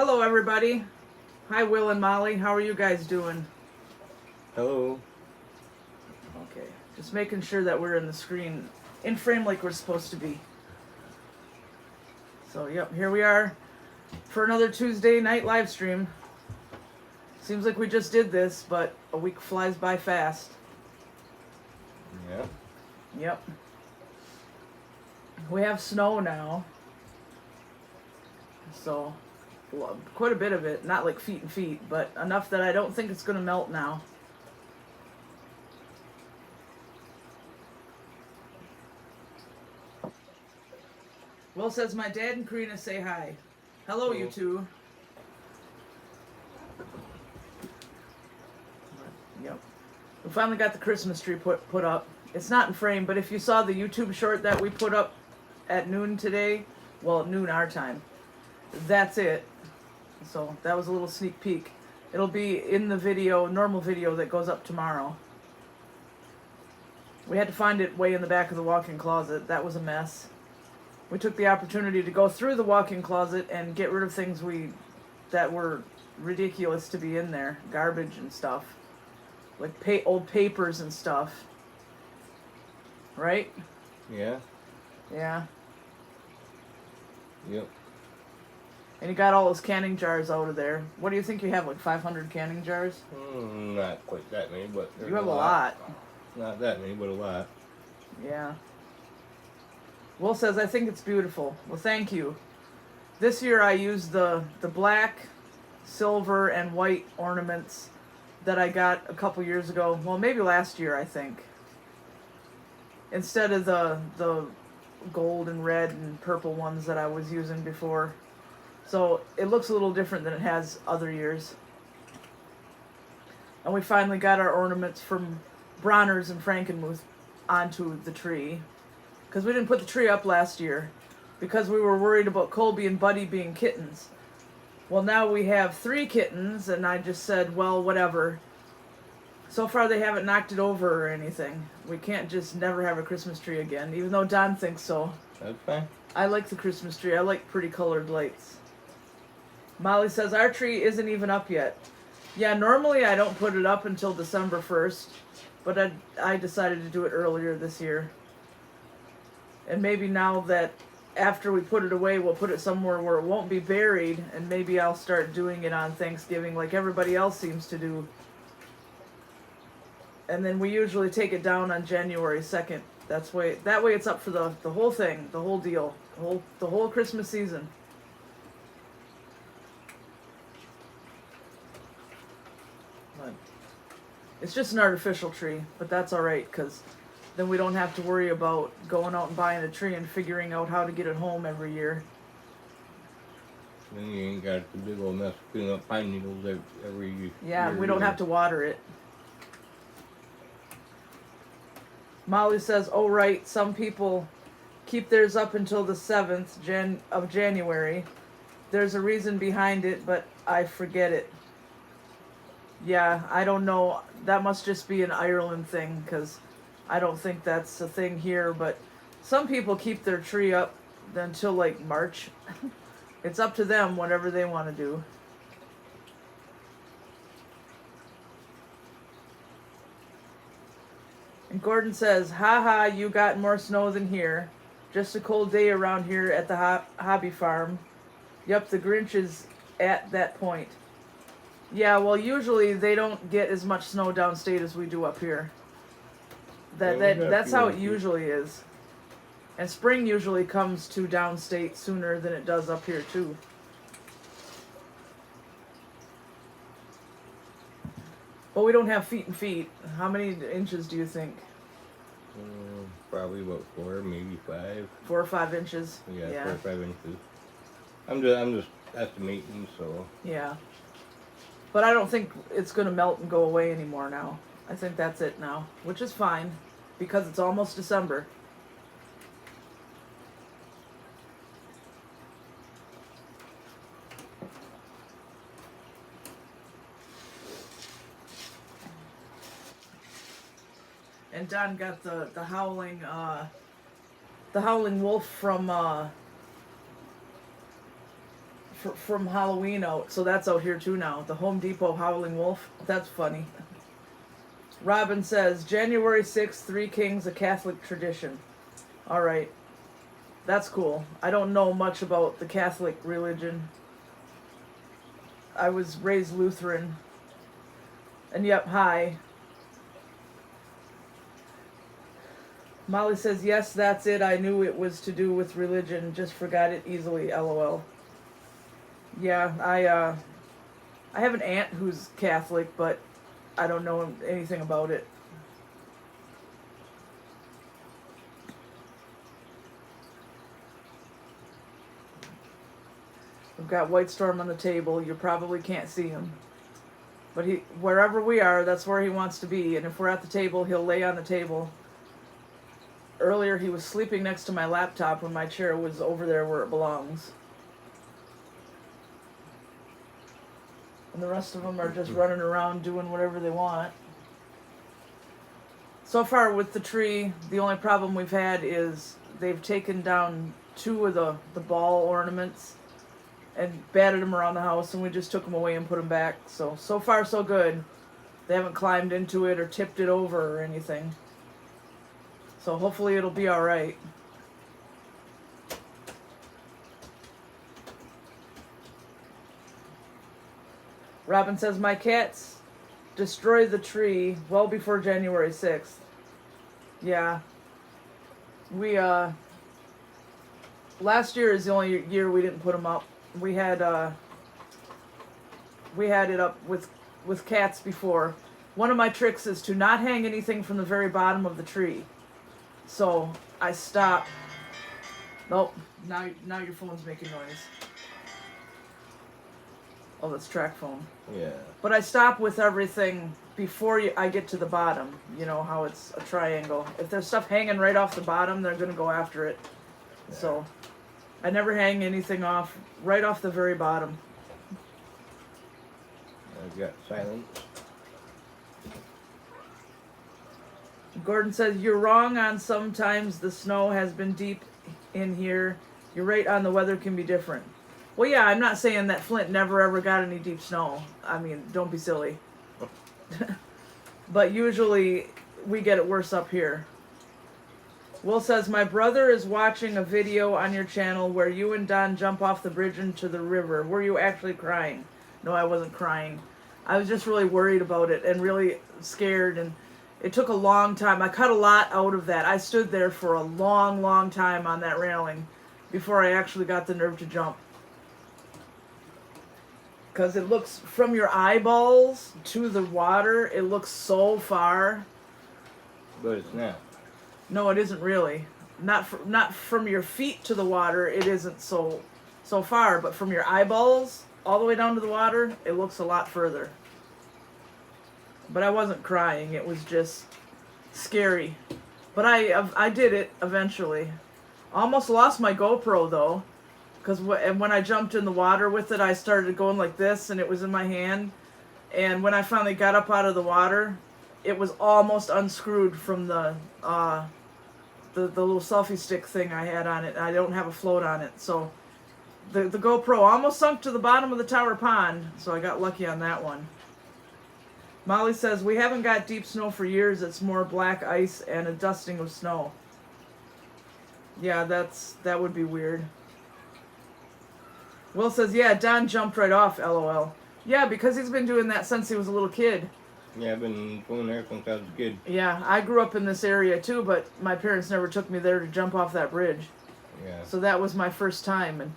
Hello, everybody. Hi, Will and Molly. How are you guys doing? Hello. Okay, just making sure that we're in the screen, in frame like we're supposed to be. So, yep, here we are for another Tuesday night live stream. Seems like we just did this, but a week flies by fast. Yeah. Yep. We have snow now. So, well, quite a bit of it. Not like feet and feet, but enough that I don't think it's going to melt now. Will says, my dad and Karina say hi. Hello, you two. Yep. We finally got the Christmas tree put up. It's not in frame, but if you saw the YouTube short that we put up at noon today, well, at noon our time, that's it. So that was a little sneak peek. It'll be in the video, normal video that goes up tomorrow. We had to find it way in the back of the walk-in closet. That was a mess. We took the opportunity to go through the walk-in closet and get rid of things that were ridiculous to be in there. Garbage and stuff. Like old papers and stuff. Right? Yeah. Yeah. Yep. And you got all those canning jars out of there. What do you think you have, like 500 canning jars? Not quite that many, but you have a lot. Not that many, but a lot. Yeah. Will says, I think it's beautiful. Well, thank you. This year I used the black, silver, and white ornaments that I got a couple years ago. Well, maybe last year, I think. Instead of the gold and red and purple ones that I was using before. So it looks a little different than it has other years. And we finally got our ornaments from Bronner's and Frankenmuth onto the tree. Because we didn't put the tree up last year. Because we were worried about Colby and Buddy being kittens. Well, now we have 3 kittens, and I just said, well, whatever. So far they haven't knocked it over or anything. We can't just never have a Christmas tree again, even though Don thinks so. That's fine. I like the Christmas tree. I like pretty colored lights. Molly says, our tree isn't even up yet. Yeah, normally I don't put it up until December 1st, but I decided to do it earlier this year. And maybe now that after we put it away, we'll put it somewhere where it won't be buried, and maybe I'll start doing it on Thanksgiving like everybody else seems to do. And then we usually take it down on January 2nd. That way it's up for the whole thing, the whole deal, the whole Christmas season. But it's just an artificial tree, but that's all right, because then we don't have to worry about going out and buying a tree and figuring out how to get it home every year. Then you ain't got the big old mess of putting up pine needles every year. Yeah, we don't have to water it. Molly says, oh right, some people keep theirs up until the 7th of January. There's a reason behind it, but I forget it. Yeah, I don't know. That must just be an Ireland thing, because I don't think that's a thing here, but some people keep their tree up until like March. It's up to them, whatever they want to do. And Gordon says, haha, you got more snow than here. Just a cold day around here at the hobby farm. Yep, the Grinch is at that point. Yeah, well, usually they don't get as much snow downstate as we do up here. That's how it usually is. And spring usually comes to downstate sooner than it does up here, too. But we don't have feet and feet. How many inches do you think? Probably about 4, maybe 5. 4 or 5 inches. Yeah, 4 or 5 inches. I'm just estimating, so. Yeah. But I don't think it's going to melt and go away anymore now. I think that's it now, which is fine, because it's almost December. And Don got the Howling Wolf from from Halloween out, so that's out here too now. The Home Depot Howling Wolf. That's funny. Robin says, January 6th, Three Kings, a Catholic tradition. All right. That's cool. I don't know much about the Catholic religion. I was raised Lutheran. And yep, hi. Molly says, yes, that's it. I knew it was to do with religion. Just forgot it easily, LOL. Yeah, I have an aunt who's Catholic, but I don't know anything about it. We've got White Storm on the table. You probably can't see him. But wherever we are, that's where he wants to be. And if we're at the table, he'll lay on the table. Earlier, he was sleeping next to my laptop when my chair was over there where it belongs. And the rest of them are just running around doing whatever they want. So far with the tree, the only problem we've had is they've taken down 2 of the ball ornaments and batted them around the house, and we just took them away and put them back. So far so good. They haven't climbed into it or tipped it over or anything. So hopefully it'll be all right. Robin says, my cats destroyed the tree well before January 6th. Yeah. We, last year is the only year we didn't put them up. We had it up with cats before. One of my tricks is to not hang anything from the very bottom of the tree. So I stop. Nope. Now your phone's making noise. Oh, that's track phone. Yeah. But I stop with everything before I get to the bottom. You know how it's a triangle. If there's stuff hanging right off the bottom, they're going to go after it. Yeah. So I never hang anything right off the very bottom. I've got silence. Gordon says, you're wrong on sometimes the snow has been deep in here. You're right on the weather can be different. Well, yeah, I'm not saying that Flint never ever got any deep snow. I mean, don't be silly. But usually we get it worse up here. Will says, my brother is watching a video on your channel where you and Don jump off the bridge into the river. Were you actually crying? No, I wasn't crying. I was just really worried about it and really scared, and it took a long time. I cut a lot out of that. I stood there for a long, long time on that railing before I actually got the nerve to jump. Because it looks, from your eyeballs to the water, it looks so far. But it's not. No, it isn't really. Not from your feet to the water, it isn't so far. But from your eyeballs all the way down to the water, it looks a lot further. But I wasn't crying. It was just scary. But I did it eventually. Almost lost my GoPro though. Because when I jumped in the water with it, I started going like this, and it was in my hand. And when I finally got up out of the water, it was almost unscrewed from the little selfie stick thing I had on it. I don't have a float on it, so the GoPro almost sunk to the bottom of the Tower Pond. So I got lucky on that one. Molly says, we haven't got deep snow for years. It's more black ice and a dusting of snow. Yeah, that would be weird. Will says, yeah, Don jumped right off, LOL. Yeah, because he's been doing that since he was a little kid. Yeah, I've been going there since I was a kid. Yeah, I grew up in this area too, but my parents never took me there to jump off that bridge. Yeah. So that was my first time, and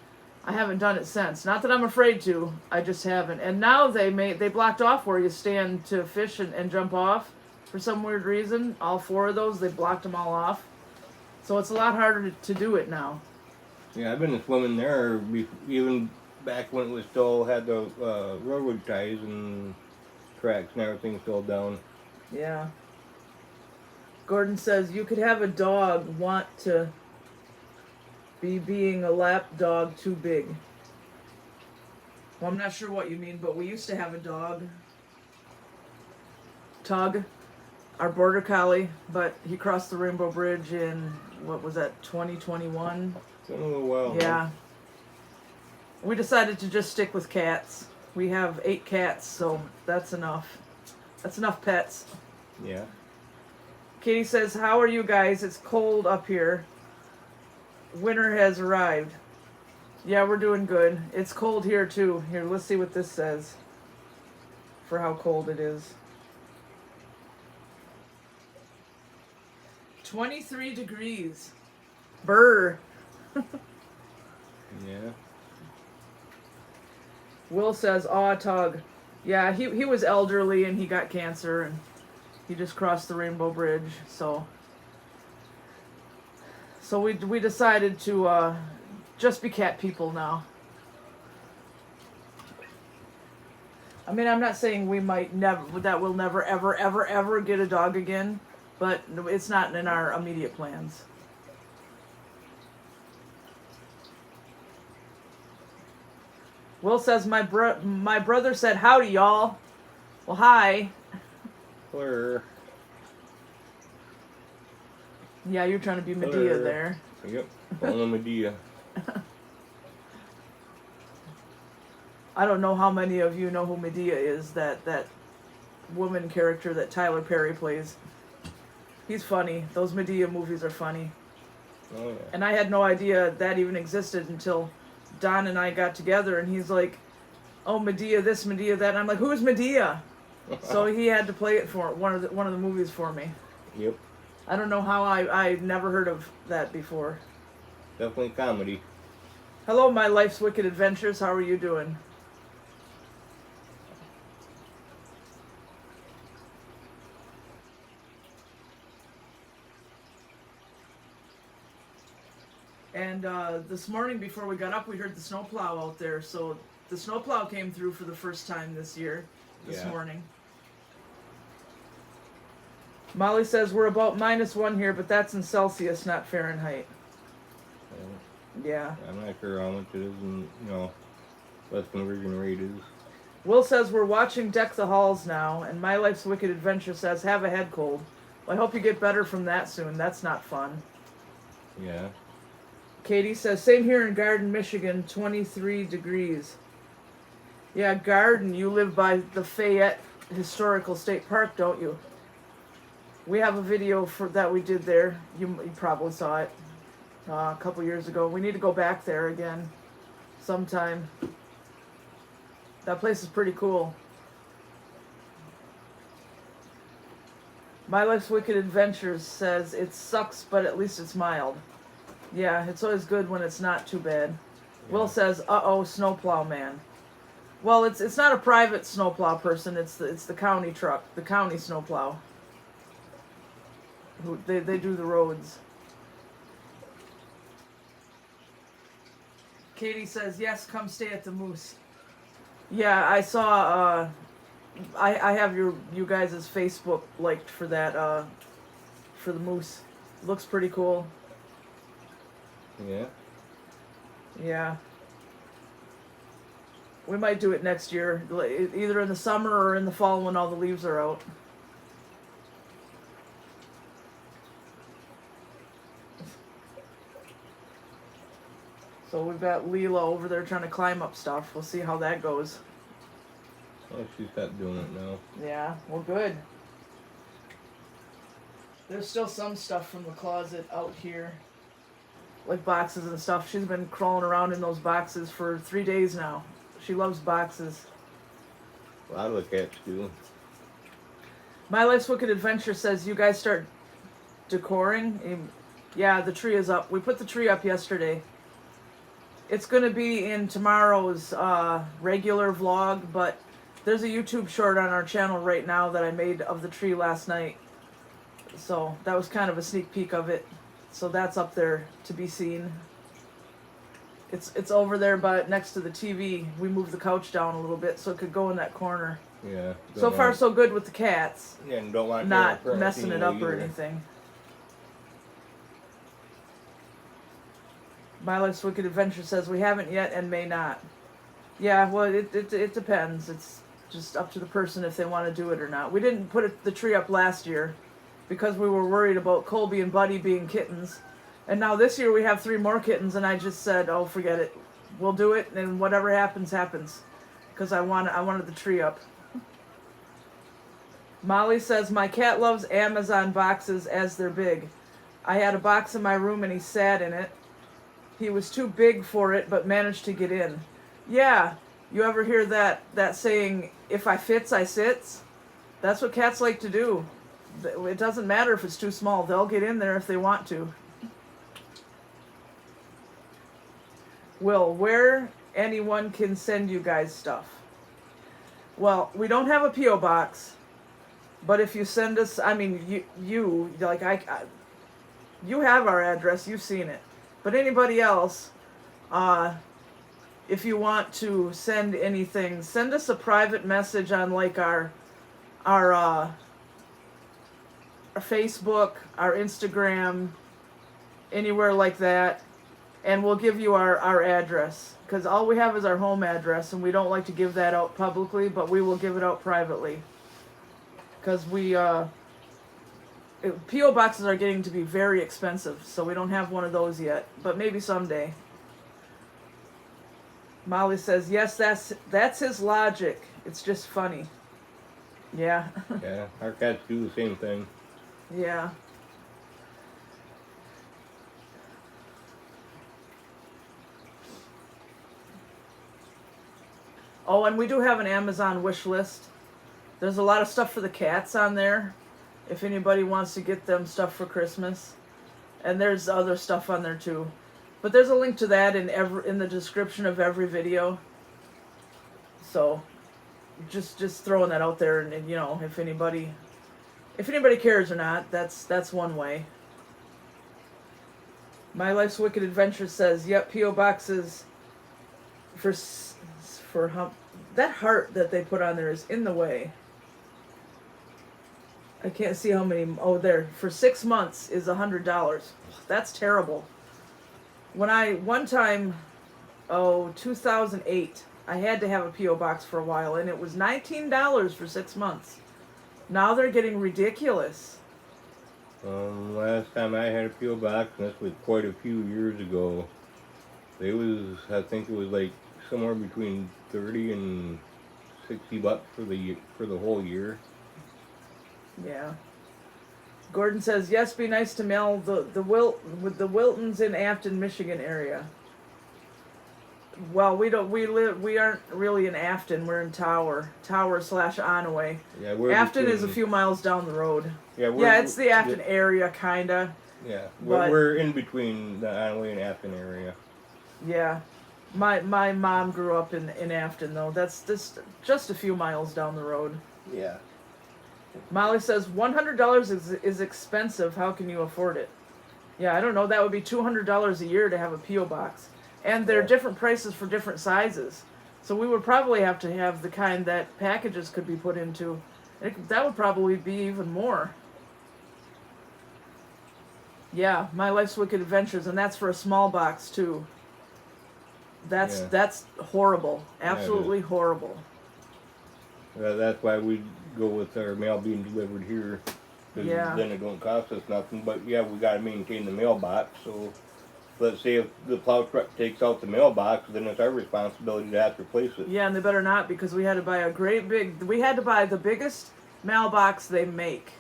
I haven't done it since. Not that I'm afraid to, I just haven't. And now they blocked off where you stand to fish and jump off for some weird reason. All 4 of those, they blocked them all off. So it's a lot harder to do it now. Yeah, I've been swimming there even back when it was still had the railroad ties and tracks and everything still down. Yeah. Gordon says, you could have a dog want to be being a lap dog too big. Well, I'm not sure what you mean, but we used to have a dog, Tug, our border collie, but he crossed the Rainbow Bridge in, what was that, 2021? It's been a little while. Yeah. We decided to just stick with cats. We have 8 cats, so that's enough. That's enough pets. Yeah. Katie says, how are you guys? It's cold up here. Winter has arrived. Yeah, we're doing good. It's cold here too. Here, let's see what this says for how cold it is. 23 degrees. Brr. Yeah. Will says, aw, Tug. Yeah, he was elderly and he got cancer and he just crossed the Rainbow Bridge, so we decided to just be cat people now. I mean, I'm not saying we'll never ever get a dog again, but it's not in our immediate plans. Will says, my brother said howdy, y'all. Well, hi. Blur. Yeah, you're trying to be Medea there. Yep. Only Medea. I don't know how many of you know who Medea is, that woman character that Tyler Perry plays. He's funny. Those Medea movies are funny. Oh, yeah. And I had no idea that even existed until Don and I got together, and he's like, oh, Medea this, Medea that. And I'm like, who's Medea? So he had to play it for one of the movies for me. Yep. I don't know how I never heard of that before. Definitely comedy. Hello, my life's wicked adventures. How are you doing? And this morning before we got up, we heard the snowplow out there. So the snowplow came through for the first time this morning. Molly says we're about -1 here, but that's in Celsius, not Fahrenheit. Yeah. I'm not sure how much it is in, less conversion rate is. Will says we're watching Deck the Halls now, and My Life's Wicked Adventure says have a head cold. Well, I hope you get better from that soon. That's not fun. Yeah. Katie says, same here in Garden, Michigan, 23 degrees. Yeah, Garden, you live by the Fayette Historical State Park, don't you? We have a video that we did there. You probably saw it a couple years ago. We need to go back there again sometime. That place is pretty cool. My Life's Wicked Adventures says, it sucks, but at least it's mild. Yeah, it's always good when it's not too bad. Yeah. Will says, uh-oh, snowplow man. Well, it's not a private snowplow person. It's the county truck, the county snowplow. They do the roads. Katie says, yes, come stay at the Moose. Yeah, I saw, I have you guys' Facebook liked for that, for the Moose. Looks pretty cool. Yeah. Yeah. We might do it next year, either in the summer or in the fall when all the leaves are out. So we've got Leela over there trying to climb up stuff. We'll see how that goes. Oh, she's stopped doing it now. Yeah, well, good. There's still some stuff from the closet out here. Like boxes and stuff. She's been crawling around in those boxes for 3 days now. She loves boxes. A lot of the cats do. My Life's Wicked Adventure says you guys start decoring. Yeah, the tree is up. We put the tree up yesterday. It's going to be in tomorrow's regular vlog, but there's a YouTube short on our channel right now that I made of the tree last night. So that was kind of a sneak peek of it. So that's up there to be seen. It's over there next to the TV. We moved the couch down a little bit so it could go in that corner. Yeah. So far so good with the cats. Yeah, and don't want not messing it up or anything. My Life's Wicked Adventure says we haven't yet and may not. Yeah, well, it depends. It's just up to the person if they want to do it or not. We didn't put the tree up last year because we were worried about Colby and Buddy being kittens. And now this year we have 3 more kittens, and I just said, oh, forget it. we'll do it, and whatever happens, happens. Because I wanted the tree up. Molly says, my cat loves Amazon boxes as they're big. I had a box in my room and he sat in it. He was too big for it, but managed to get in. Yeah, you ever hear that saying, if I fits, I sits? That's what cats like to do. It doesn't matter if it's too small. They'll get in there if they want to. Will, where anyone can send you guys stuff? Well, we don't have a P.O. box, but if you send us, I mean, you have our address, you've seen it. But anybody else, if you want to send anything, send us a private message on like our Facebook, our Instagram, anywhere like that, and we'll give you our address. Because all we have is our home address, and we don't like to give that out publicly, but we will give it out privately. Because P.O. boxes are getting to be very expensive, so we don't have one of those yet, but maybe someday. Molly says, yes, that's his logic. It's just funny. Yeah. Yeah, our cats do the same thing. Yeah. Oh, and we do have an Amazon wish list. There's a lot of stuff for the cats on there, if anybody wants to get them stuff for Christmas. And there's other stuff on there too. But there's a link to that in the description of every video. So just throwing that out there, and you know, if anybody cares or not, that's one way. My Life's Wicked Adventure says, yep, P.O. boxes for that heart that they put on there is in the way. I can't see how many. Oh, there. For 6 months is $100. That's terrible. One time, 2008, I had to have a P.O. box for a while, and it was $19 for 6 months. Now they're getting ridiculous. Last time I had a P.O. box, and this was quite a few years ago, I think it was like somewhere between $30 and $60 for the whole year. Yeah. Gordon says, yes, be nice to mail the Wiltons in Afton, Michigan area. Well, we aren't really in Afton, we're in Tower/Onaway. Yeah, Afton is a few miles down the road. Yeah, it's the Afton area, kinda. Yeah, we're in between the Onaway and Afton area. Yeah. My mom grew up in Afton, though. That's just a few miles down the road. Yeah. Molly says, $100 is expensive. How can you afford it? Yeah, I don't know. That would be $200 a year to have a P.O. box. And they're different prices for different sizes. So we would probably have to have the kind that packages could be put into. That would probably be even more. Yeah, My Life's Wicked Adventures, and that's for a small box, too. That's horrible. Absolutely horrible. That's why we go with our mail being delivered here. Because then it don't cost us nothing. But yeah, we got to maintain the mailbox. So let's say if the plow truck takes out the mailbox, then it's our responsibility to have to replace it. Yeah, and they better not, because we had to buy we had to buy the biggest mailbox they make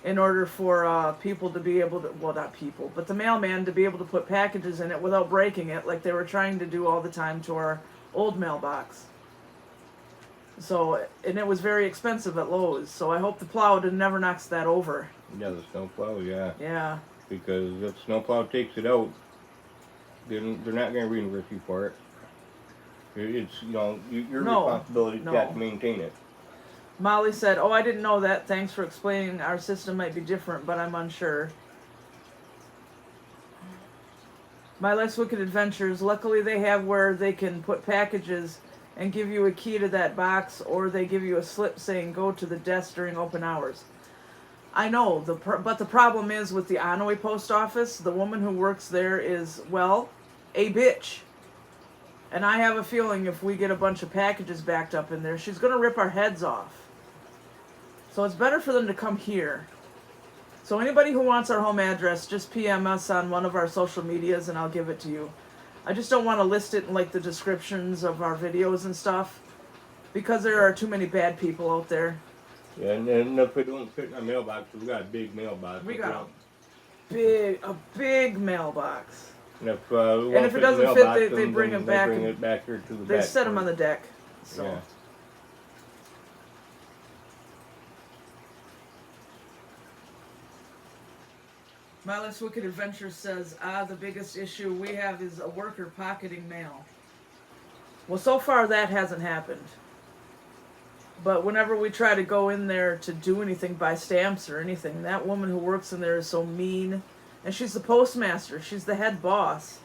in order for people to be able to, well, not people, but the mailman to be able to put packages in it without breaking it, like they were trying to do all the time to our old mailbox. So, and it was very expensive at Lowe's, so I hope the plow never knocks that over. Yeah, the snowplow, yeah. Yeah. Because if the snowplow takes it out, they're not going to reimburse you for it. It's, your responsibility to have to maintain it. Molly said, oh, I didn't know that. Thanks for explaining. Our system might be different, but I'm unsure. My Life's Wicked Adventures, luckily they have where they can put packages and give you a key to that box, or they give you a slip saying go to the desk during open hours. I know, but the problem is with the Onaway post office, the woman who works there is, well, a bitch. And I have a feeling if we get a bunch of packages backed up in there, she's going to rip our heads off. So it's better for them to come here. So anybody who wants our home address, just PM us on one of our social medias and I'll give it to you. I just don't want to list it in like the descriptions of our videos and stuff, because there are too many bad people out there. Yeah, and if it don't fit in our mailbox, we got a big mailbox. We got a big mailbox. And if, it doesn't fit, they bring it back. They bring it back here to the They back set them part. on the deck. So. Yeah. My Less Wicked Adventure says, the biggest issue we have is a worker pocketing mail. Well, so far that hasn't happened. But whenever we try to go in there to do anything, buy stamps or anything, that woman who works in there is so mean. And she's the postmaster. She's the head boss.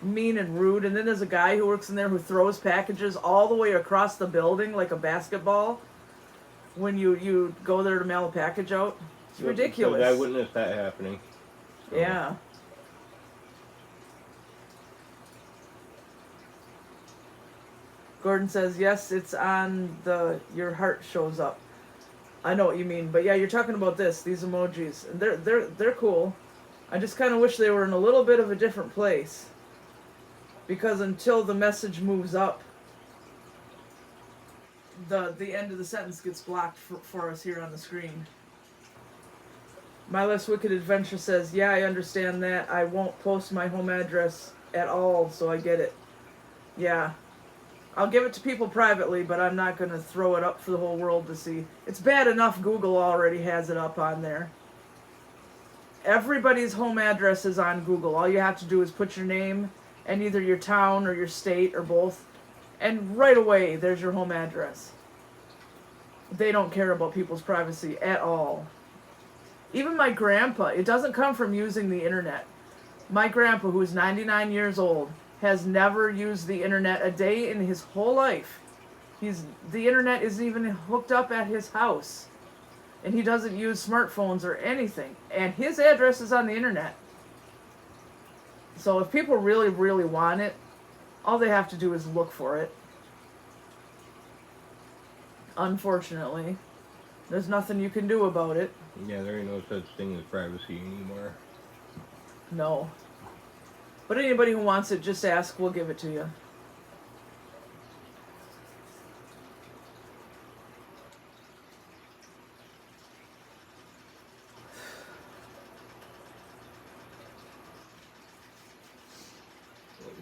Mean and rude. And then there's a guy who works in there who throws packages all the way across the building like a basketball when you go there to mail a package out. It's ridiculous. I witnessed that happening. So. Yeah. Gordon says, yes, it's on your heart shows up. I know what you mean, but yeah, you're talking about these emojis. And they're cool. I just kind of wish they were in a little bit of a different place. Because until the message moves up, the end of the sentence gets blocked for us here on the screen. My Less Wicked Adventure says, yeah, I understand that. I won't post my home address at all, so I get it. Yeah. I'll give it to people privately, but I'm not going to throw it up for the whole world to see. It's bad enough Google already has it up on there. Everybody's home address is on Google. All you have to do is put your name and either your town or your state or both, and right away there's your home address. They don't care about people's privacy at all. Even my grandpa, it doesn't come from using the internet. My grandpa, who's 99 years old, has never used the internet a day in his whole life. The internet isn't even hooked up at his house. And he doesn't use smartphones or anything. And his address is on the internet. So if people really, really want it, all they have to do is look for it. Unfortunately. There's nothing you can do about it. Yeah, there ain't no such thing as privacy anymore. No. But anybody who wants it, just ask. We'll give it to you.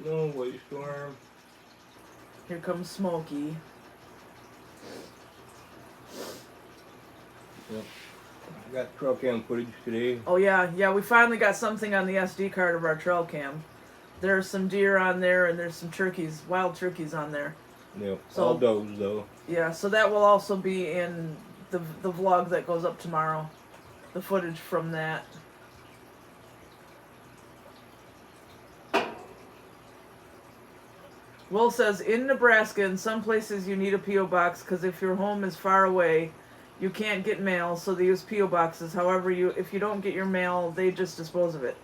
No, white storm. Here comes Smokey. Yep. I got trail cam footage today. Oh yeah, we finally got something on the SD card of our trail cam. There's some deer on there, and there's some turkeys, wild turkeys on there. Yep, so, all does though. Yeah, so that will also be in the vlog that goes up tomorrow. The footage from that. Will says, in Nebraska, in some places you need a P.O. box because if your home is far away, you can't get mail, so they use P.O. boxes. However, if you don't get your mail, they just dispose of it.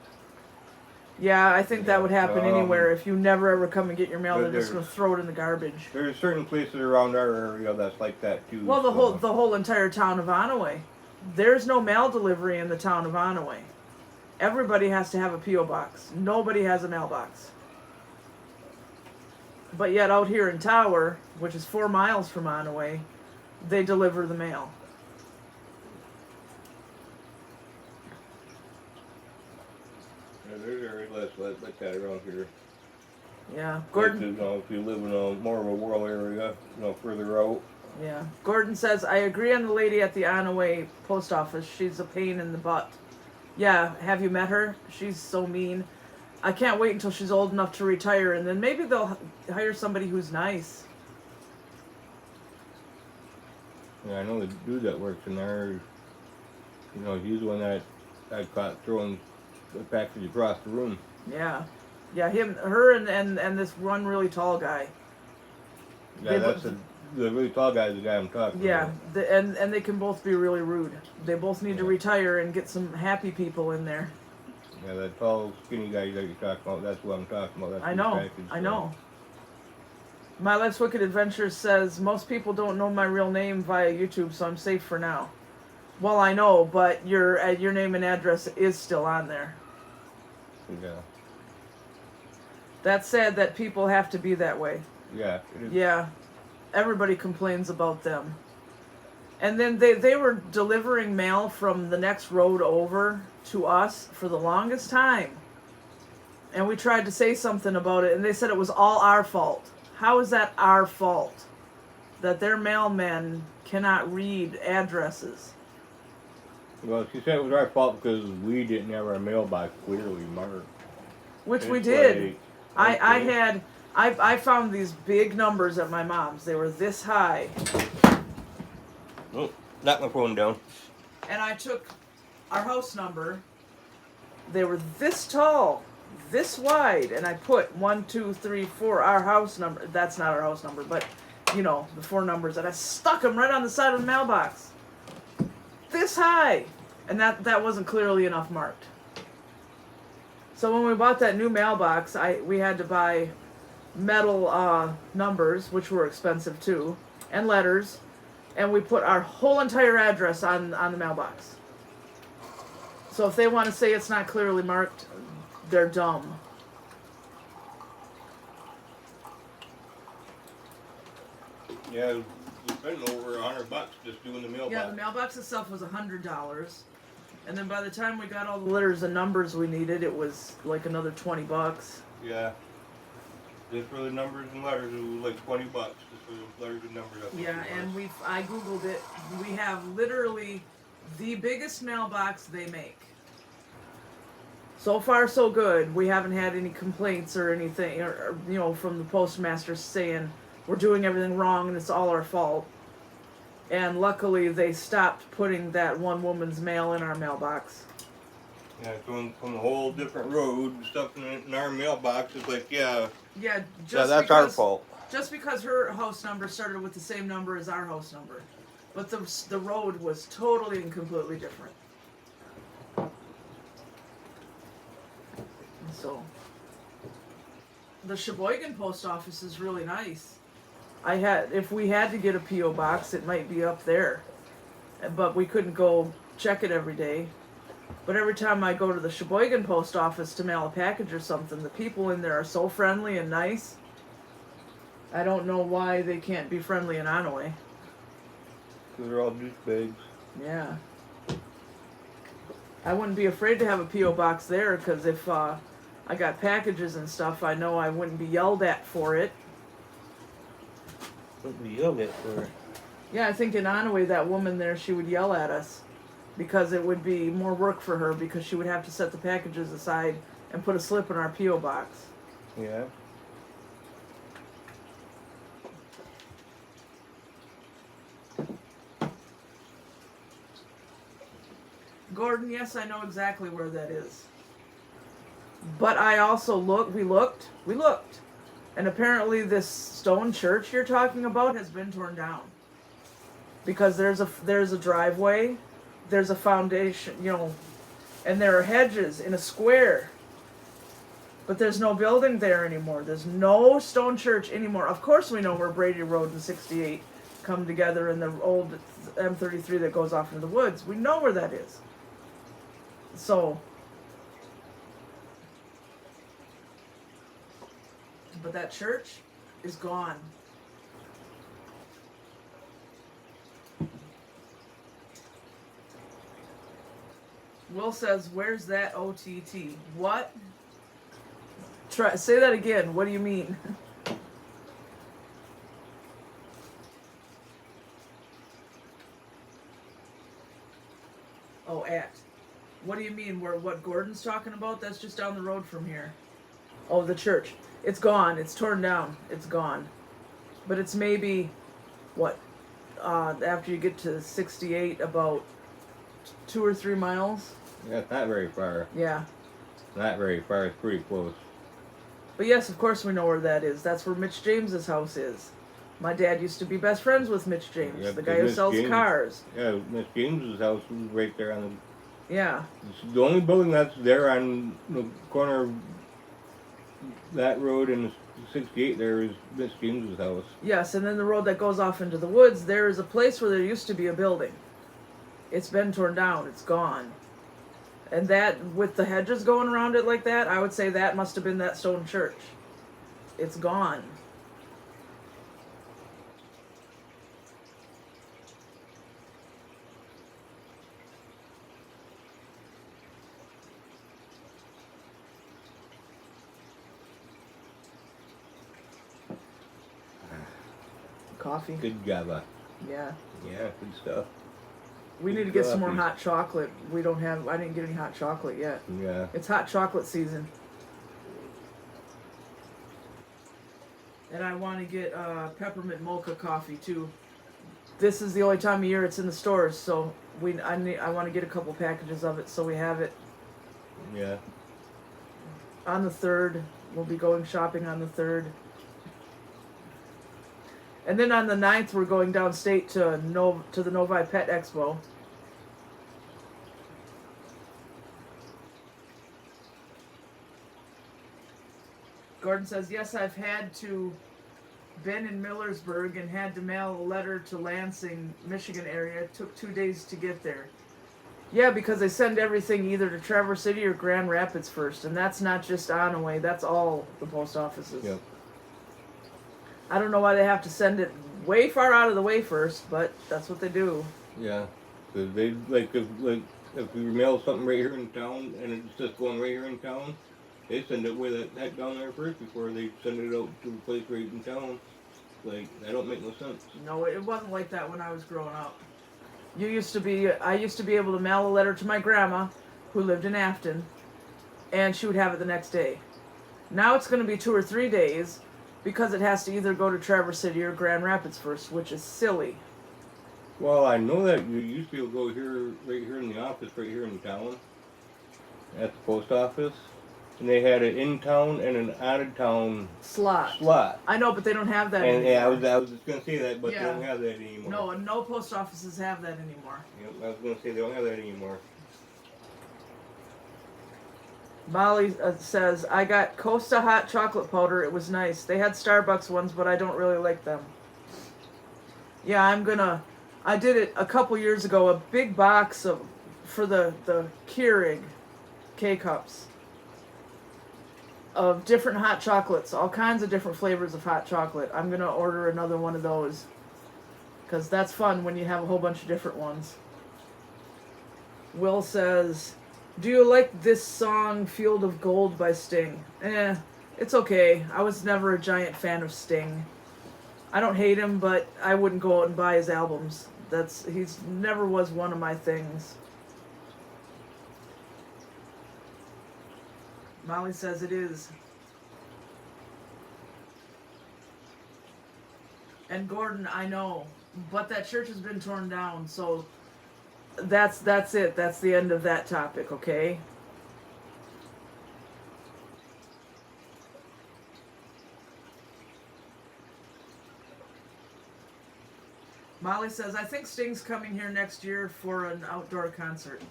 Yeah, I think that would happen anywhere. If you never ever come and get your mail, they're just going to throw it in the garbage. There's certain places around our area that's like that too. Well, the whole entire town of Onaway. There's no mail delivery in the town of Onaway. Everybody has to have a P.O. box. Nobody has a mailbox. But yet out here in Tower, which is 4 miles from Onaway, they deliver the mail. Yeah, there's areas like that around here. Yeah, Gordon. Like, if you live in a more of a rural area, further out. Yeah, Gordon says, I agree on the lady at the Onaway post office. She's a pain in the butt. Yeah, have you met her? She's so mean. I can't wait until she's old enough to retire, and then maybe they'll hire somebody who's nice. Yeah, I know the dude that works in there. He's the one that I caught throwing the package across the room. Yeah, her, and this one really tall guy. Yeah, the really tall guy is the guy I'm talking about. Yeah, and they can both be really rude. They both need to retire and get some happy people in there. Yeah, that tall, skinny guy that you're talking about, that's what I'm talking about. That's I know. My Life's Wicked Adventures says, most people don't know my real name via YouTube, so I'm safe for now. Well, I know, but your name and address is still on there. Yeah. That's sad that people have to be that way. Yeah. It is. Yeah. Everybody complains about them. And then they were delivering mail from the next road over to us for the longest time. And we tried to say something about it, and they said it was all our fault. How is that our fault? That their mailmen cannot read addresses. Well, she said it was our fault because we didn't have our mailbox clearly marked. Which we It's did. like, I found these big numbers at my mom's. They were this high. Oh, knock my phone down. And I took our house number. They were this tall, this wide, and I put 1, 2, 3, 4, our house number. That's not our house number, but you know, the 4 numbers, and I stuck them right on the side of the mailbox. This high. And that wasn't clearly enough marked. So when we bought that new mailbox, we had to buy metal numbers, which were expensive too, and letters, and we put our whole entire address on the mailbox. So if they want to say it's not clearly marked, they're dumb. Yeah, we're spending over $100 just doing the mailbox. Yeah, the mailbox itself was $100, and then by the time we got all the letters and numbers we needed, it was like another $20. Yeah. Just for the numbers and letters, it was like $20 just for the letters and numbers. Yeah, and I googled it. We have literally the biggest mailbox they make. So far, so good. We haven't had any complaints or anything, or you know, from the postmaster saying we're doing everything wrong and it's all our fault. And luckily, they stopped putting that one woman's mail in our mailbox. Yeah, from a whole different road, stuff in our mailbox. It's like, yeah. Yeah, That's our fault. Just because her house number started with the same number as our house number, but the road was totally and completely different. So, the Sheboygan post office is really nice. If we had to get a P.O. box, it might be up there, but we couldn't go check it every day. But every time I go to the Sheboygan post office to mail a package or something, the people in there are so friendly and nice. I don't know why they can't be friendly in Onaway. Because they're all douchebags. Yeah. I wouldn't be afraid to have a P.O. box there, because if I got packages and stuff, I know I wouldn't be yelled at for it. Wouldn't be yelled at for it? Yeah, I think in Onaway, that woman there, she would yell at us. Because it would be more work for her, because she would have to set the packages aside and put a slip in our P.O. box. Yeah. Gordon, yes, I know exactly where that is. But I also we looked, and apparently this stone church you're talking about has been torn down. Because there's a driveway, there's a foundation, you know, and there are hedges in a square. But there's no building there anymore. There's no stone church anymore. Of course we know where Brady Road and 68 come together in the old M33 that goes off into the woods. We know where that is. So, but that church is gone. Will says, "Where's that OTT?" What? Say that again. What do you mean? Oh, at. What do you mean? What Gordon's talking about? That's just down the road from here. Oh, the church. It's gone. It's torn down. It's gone. But it's maybe, what? After you get to 68, about 2 or 3 miles. Yeah, it's not very far. Yeah. Not very far. It's pretty close. But yes, of course we know where that is. That's where Mitch James's house is. My dad used to be best friends with Mitch James, Yeah, the guy who Mitch sells James- cars. Yeah, Miss James's house was right there on the... Yeah. It's the only building that's there on the corner of that road and 68 there is Miss James's house. Yes, and then the road that goes off into the woods, there is a place where there used to be a building. It's been torn down. It's gone. And that, with the hedges going around it like that, I would say that must have been that stone church. it's gone. Coffee. Good job. Yeah. Yeah, good stuff. We need to get some more hot chocolate. I didn't get any hot chocolate yet. Yeah. It's hot chocolate season. And I want to get peppermint mocha coffee too. This is the only time of year it's in the stores, so I want to get a couple packages of it so we have it. Yeah. On the 3rd, we'll be going shopping on the 3rd. And then on the 9th, we're going downstate to the Novi Pet Expo. Gordon says, yes, I've had to been in Millersburg and had to mail a letter to Lansing, Michigan area. It took 2 days to get there. Yeah, because they send everything either to Traverse City or Grand Rapids first, and that's not just Onaway, that's all the post offices. Yep. I don't know why they have to send it way far out of the way first, but that's what they do. Yeah, because they if we mail something right here in town and it's just going right here in town, they send it with that down there first before they send it out to the place right in town. Like, that don't make no sense. No, it wasn't like that when I was growing up. I used to be able to mail a letter to my grandma, who lived in Afton, and she would have it the next day. Now it's going to be 2 or 3 days, because it has to either go to Traverse City or Grand Rapids first, which is silly. Well, I know that you used to be able to go here, right here in the office, right here in town, at the post office, and they had an in-town and an out-of-town slot. I know, but they don't have that and anymore. yeah, I was just going to say that, but they don't have that anymore. No, and no post offices have that anymore. Yep, I was going to say they don't have that anymore. Molly says, I got Costa hot chocolate powder. It was nice. They had Starbucks ones, but I don't really like them. Yeah, I did it a couple years ago, a big box for the Keurig K-Cups of different hot chocolates, all kinds of different flavors of hot chocolate. I'm going to order another one of those, because that's fun when you have a whole bunch of different ones. Will says, do you like this song, Field of Gold by Sting? It's okay. I was never a giant fan of Sting. I don't hate him, but I wouldn't go out and buy his albums. He's never was one of my things. Molly says it is. And Gordon, I know, but that church has been torn down, so that's it. That's the end of that topic, okay? Molly says, I think Sting's coming here next year for an outdoor concert.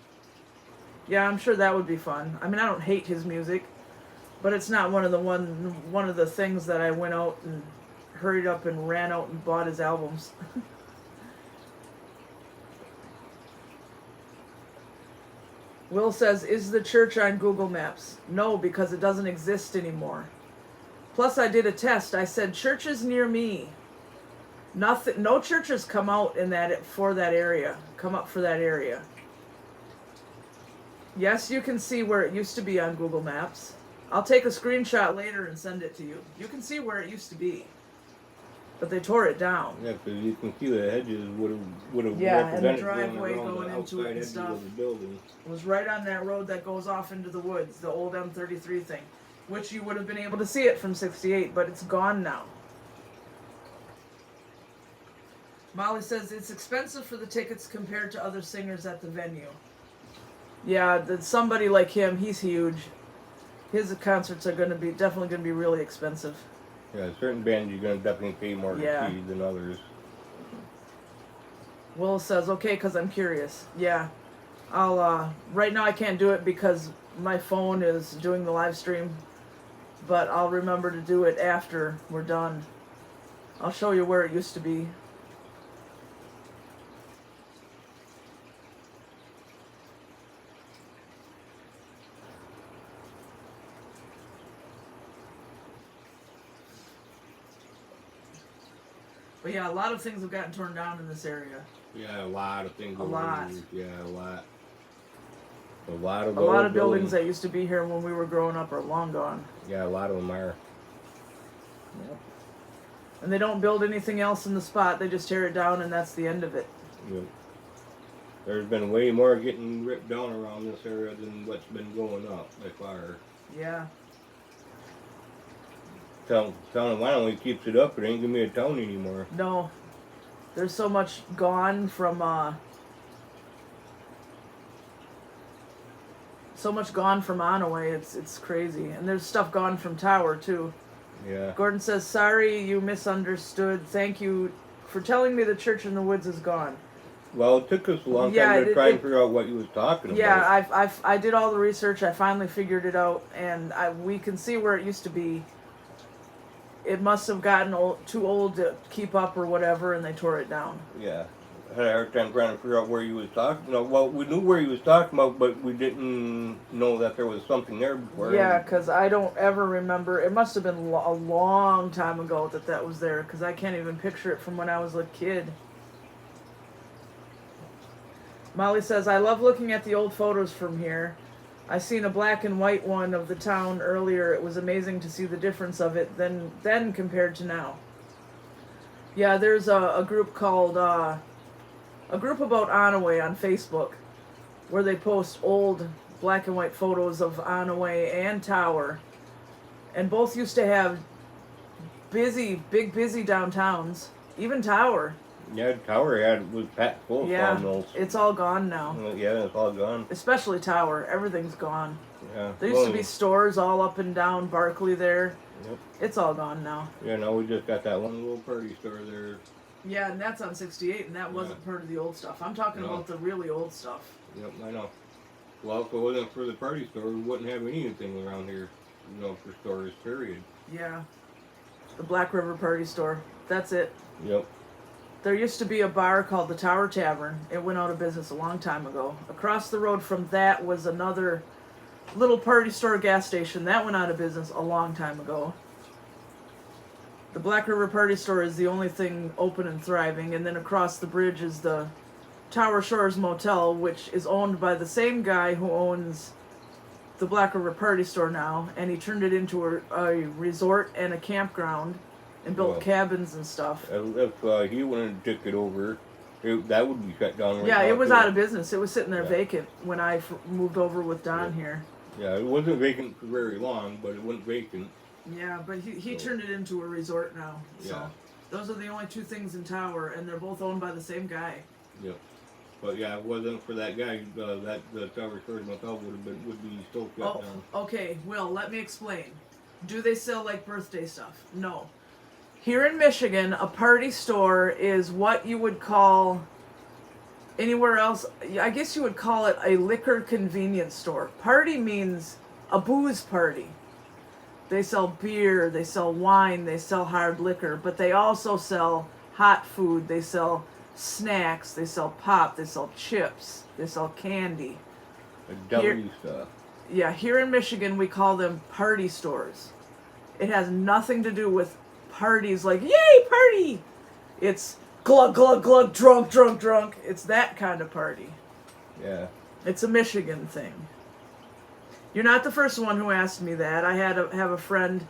Yeah, I'm sure that would be fun. I mean, I don't hate his music, but it's not one of the things that I went out and hurried up and ran out and bought his albums. Will says, is the church on Google Maps? No, because it doesn't exist anymore. Plus, I did a test. I said, churches near me. No churches come out come up for that area. Yes, you can see where it used to be on Google Maps. I'll take a screenshot later and send it to you. You can see where it used to be. But they tore it down. Yeah, because you can see the hedges would have and the represented driveway going into it and edges stuff. of the building. It was right on that road that goes off into the woods, the old M33 thing, which you would have been able to see it from 68, but it's gone now. Molly says it's expensive for the tickets compared to other singers at the venue. Yeah, somebody like him, he's huge. His concerts are definitely going to be really expensive. Yeah, certain bands you're going to definitely pay more to see than others. Will says, okay, because I'm curious. Yeah. Right now I can't do it because my phone is doing the live stream, but I'll remember to do it after we're done. I'll show you where it used to be. But yeah, a lot of things have gotten torn down in this area. Yeah, a lot of things. A lot. Yeah, a lot. A lot of. A lot of buildings that used to be here when we were growing up are long gone. Yeah, a lot of them are. Yep. And they don't build anything else in the spot. They just tear it down, and that's the end of it. Yep. There's been way more getting ripped down around this area than what's been going up by far. Yeah. Town why don't we keeps it up? It ain't gonna be a town anymore. No. There's so much gone from Onaway, it's crazy. And there's stuff gone from Tower too. Yeah. Gordon says, sorry you misunderstood. Thank you for telling me the church in the woods is gone. Well, it took us a long time to try and figure out what you was talking about. Yeah, I did all the research. I finally figured it out, and we can see where it used to be. It must have gotten too old to keep up or whatever, and they tore it down. Yeah. I had a hard time trying to figure out where you was talking. No, well, we knew where you was talking about, but we didn't know that there was something there before. Yeah, because I don't ever remember. It must have been a long time ago that was there, because I can't even picture it from when I was a kid. Molly says, I love looking at the old photos from here. I seen a black and white one of the town earlier. It was amazing to see the difference of it then compared to now. Yeah, there's a group called, a group about Onaway on Facebook, where they post old black and white photos of Onaway and Tower. And both used to have big busy downtowns. Even Tower. Yeah, Tower was packed full of sawmills. It's all gone now. Yeah, it's all gone. Especially Tower. Everything's gone. Yeah. There used to be stores all up and down Barkley there. Yep. It's all gone now. Yeah, now we just got that one little party store there. Yeah, and that's on 68, and that wasn't part of the old stuff. I'm talking about the really old stuff. Yep, I know. Well, if it wasn't for the party store, we wouldn't have anything around here, for stores, period. Yeah. The Black River Party Store. That's it. Yep. There used to be a bar called the Tower Tavern. It went out of business a long time ago. Across the road from that was another little party store gas station. That went out of business a long time ago. The Black River Party Store is the only thing open and thriving. And then across the bridge is the Tower Shores Motel, which is owned by the same guy who owns the Black River Party Store now. And he turned it into a resort and a campground. And built cabins and stuff. If he wanted to take it over, that would be shut down right now. Yeah, it was out of business. It was sitting there vacant when I moved over with Don here. Yeah, it wasn't vacant for very long, but it went vacant. Yeah, but he turned it into a resort now. So those are the only two things in Tower, and they're both owned by the same guy. Yep. But yeah, if it wasn't for that guy, the Tower Shores Motel would be still shut down. Okay, Will, let me explain. Do they sell like birthday stuff? No. Here in Michigan, a party store is what you would call anywhere else. I guess you would call it a liquor convenience store. Party means a booze party. They sell beer, they sell wine, they sell hard liquor, but they also sell hot food, they sell snacks, they sell pop, they sell chips, they sell candy. Deli stuff. Yeah, here in Michigan we call them party stores. It has nothing to do with parties like, yay, party! It's glug, glug, glug, drunk, drunk, drunk. It's that kind of party. Yeah. It's a Michigan thing. You're not the first one who asked me that. I have a friend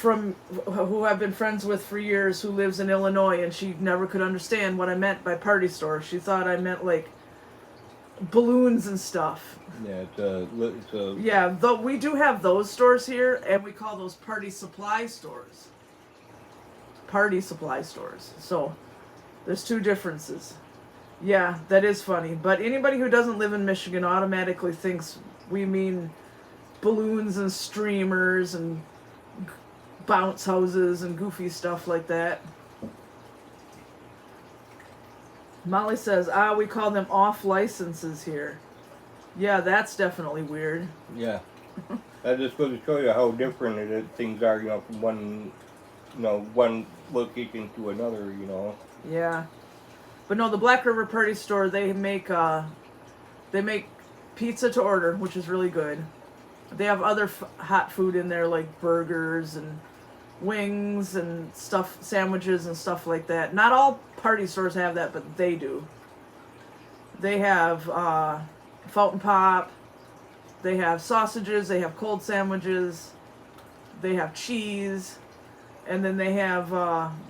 who I've been friends with for years who lives in Illinois, and she never could understand what I meant by party store. She thought I meant like balloons and stuff. Yeah, it's a Yeah, though we do have those stores here, and we call those party supply stores. Party supply stores. So there's two differences. Yeah, that is funny. But anybody who doesn't live in Michigan automatically thinks we mean balloons and streamers and bounce houses and goofy stuff like that. Molly says, we call them off licenses here. Yeah, that's definitely weird. Yeah. That just goes to show you how different things are, from one location to another, Yeah. But no, the Black River Party Store, they make pizza to order, which is really good. They have other hot food in there like burgers and wings and stuff, sandwiches and stuff like that. Not all party stores have that, but they do. They have fountain pop. They have sausages. They have cold sandwiches. They have cheese. And then they have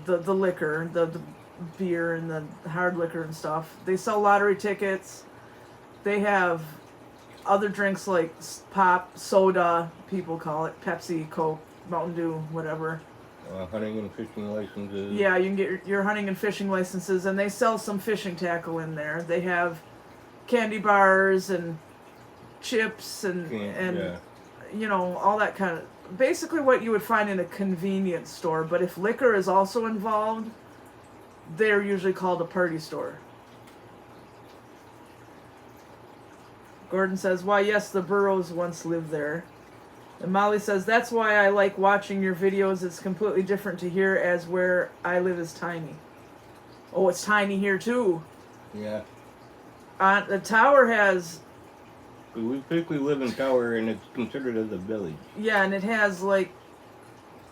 the liquor, the beer and the hard liquor and stuff. They sell lottery tickets. They have other drinks like pop, soda, people call it, Pepsi, Coke, Mountain Dew, whatever. Hunting and fishing licenses. Yeah, you can get your hunting and fishing licenses, and they sell some fishing tackle in there. They have candy bars and chips and you know, all that kind of, basically what you would find in a convenience store. But if liquor is also involved, they're usually called a party store. Gordon says, why, yes, the Burrows once lived there. And Molly says, that's why I like watching your videos. It's completely different to here, as where I live is tiny. Oh, it's tiny here too. Yeah. The tower has... We basically live in Tower, and it's considered as a village. Yeah, and it has like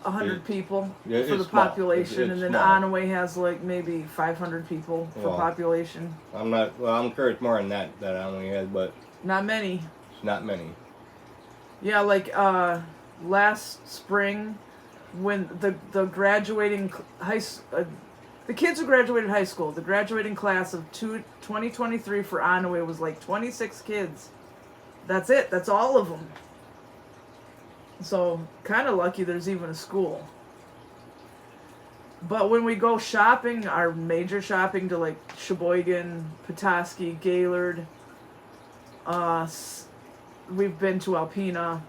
100 people yeah, for the small. population, It's and then small. Onaway has like maybe 500 people for Well, population. I'm sure it's more than that I only had, but Not many. it's not many. Yeah, like last spring, when the graduating the kids who graduated high school, the graduating class of 2023 for Onaway was like 26 kids. That's it. That's all of them. So, kind of lucky there's even a school. But when we go shopping, our major shopping to like Sheboygan, Petoskey, Gaylord, we've been to Alpena,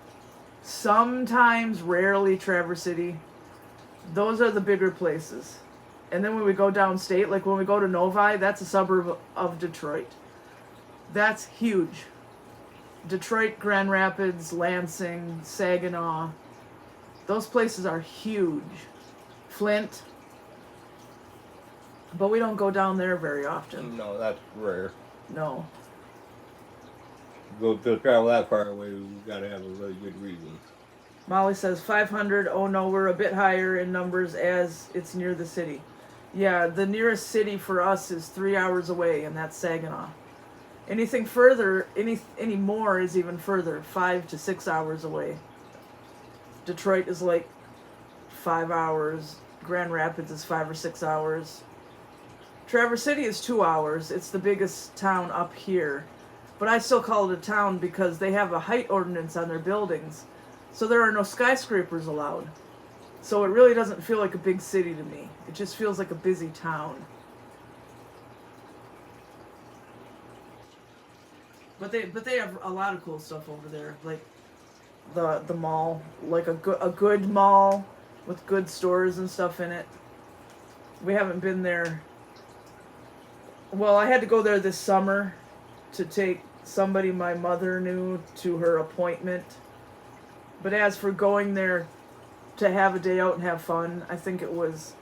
sometimes, rarely Traverse City. Those are the bigger places. And then when we go downstate, like when we go to Novi, that's a suburb of Detroit. That's huge. Detroit, Grand Rapids, Lansing, Saginaw. Those places are huge. Flint. But we don't go down there very often. No, that's rare. No. Go to travel that far away, we've got to have a really good reason. Molly says 500. Oh no, we're a bit higher in numbers as it's near the city. Yeah, the nearest city for us is 3 hours away, and that's Saginaw. Anything further, any more is even further, 5 to 6 hours away. Detroit is like 5 hours. Grand Rapids is 5 or 6 hours. Traverse City is 2 hours. It's the biggest town up here. But I still call it a town because they have a height ordinance on their buildings. So there are no skyscrapers allowed. So it really doesn't feel like a big city to me. It just feels like a busy town. But they have a lot of cool stuff over there, like the mall, like a good mall with good stores and stuff in it. We haven't been there. Well, I had to go there this summer to take somebody my mother knew to her appointment. But as for going there to have a day out and have fun, I think it was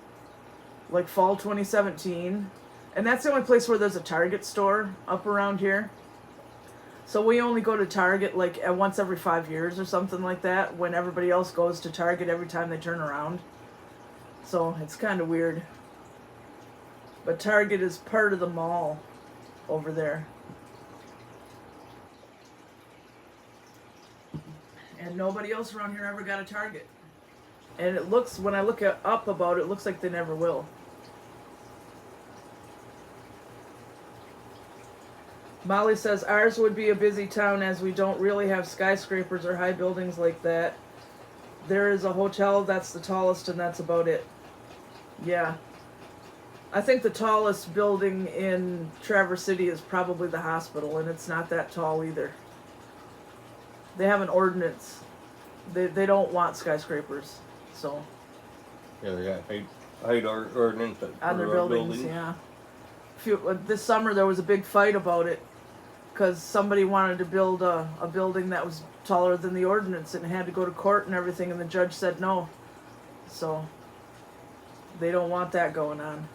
like fall 2017. And that's the only place where there's a Target store up around here. So we only go to Target like once every 5 years or something like that, when everybody else goes to Target every time they turn around. So it's kind of weird. But Target is part of the mall over there. And nobody else around here ever got a Target. And it looks, when I look up about it, it looks like they never will. Molly says, ours would be a busy town as we don't really have skyscrapers or high buildings like that. There is a hotel that's the tallest and that's about it. Yeah. I think the tallest building in Traverse City is probably the hospital, and it's not that tall either. They have an ordinance. They don't want skyscrapers, so. Yeah, they got height ordinance on their buildings, yeah. This summer there was a big fight about it because somebody wanted to build a building that was taller than the ordinance and had to go to court and everything, and the judge said no. So they don't want that going on.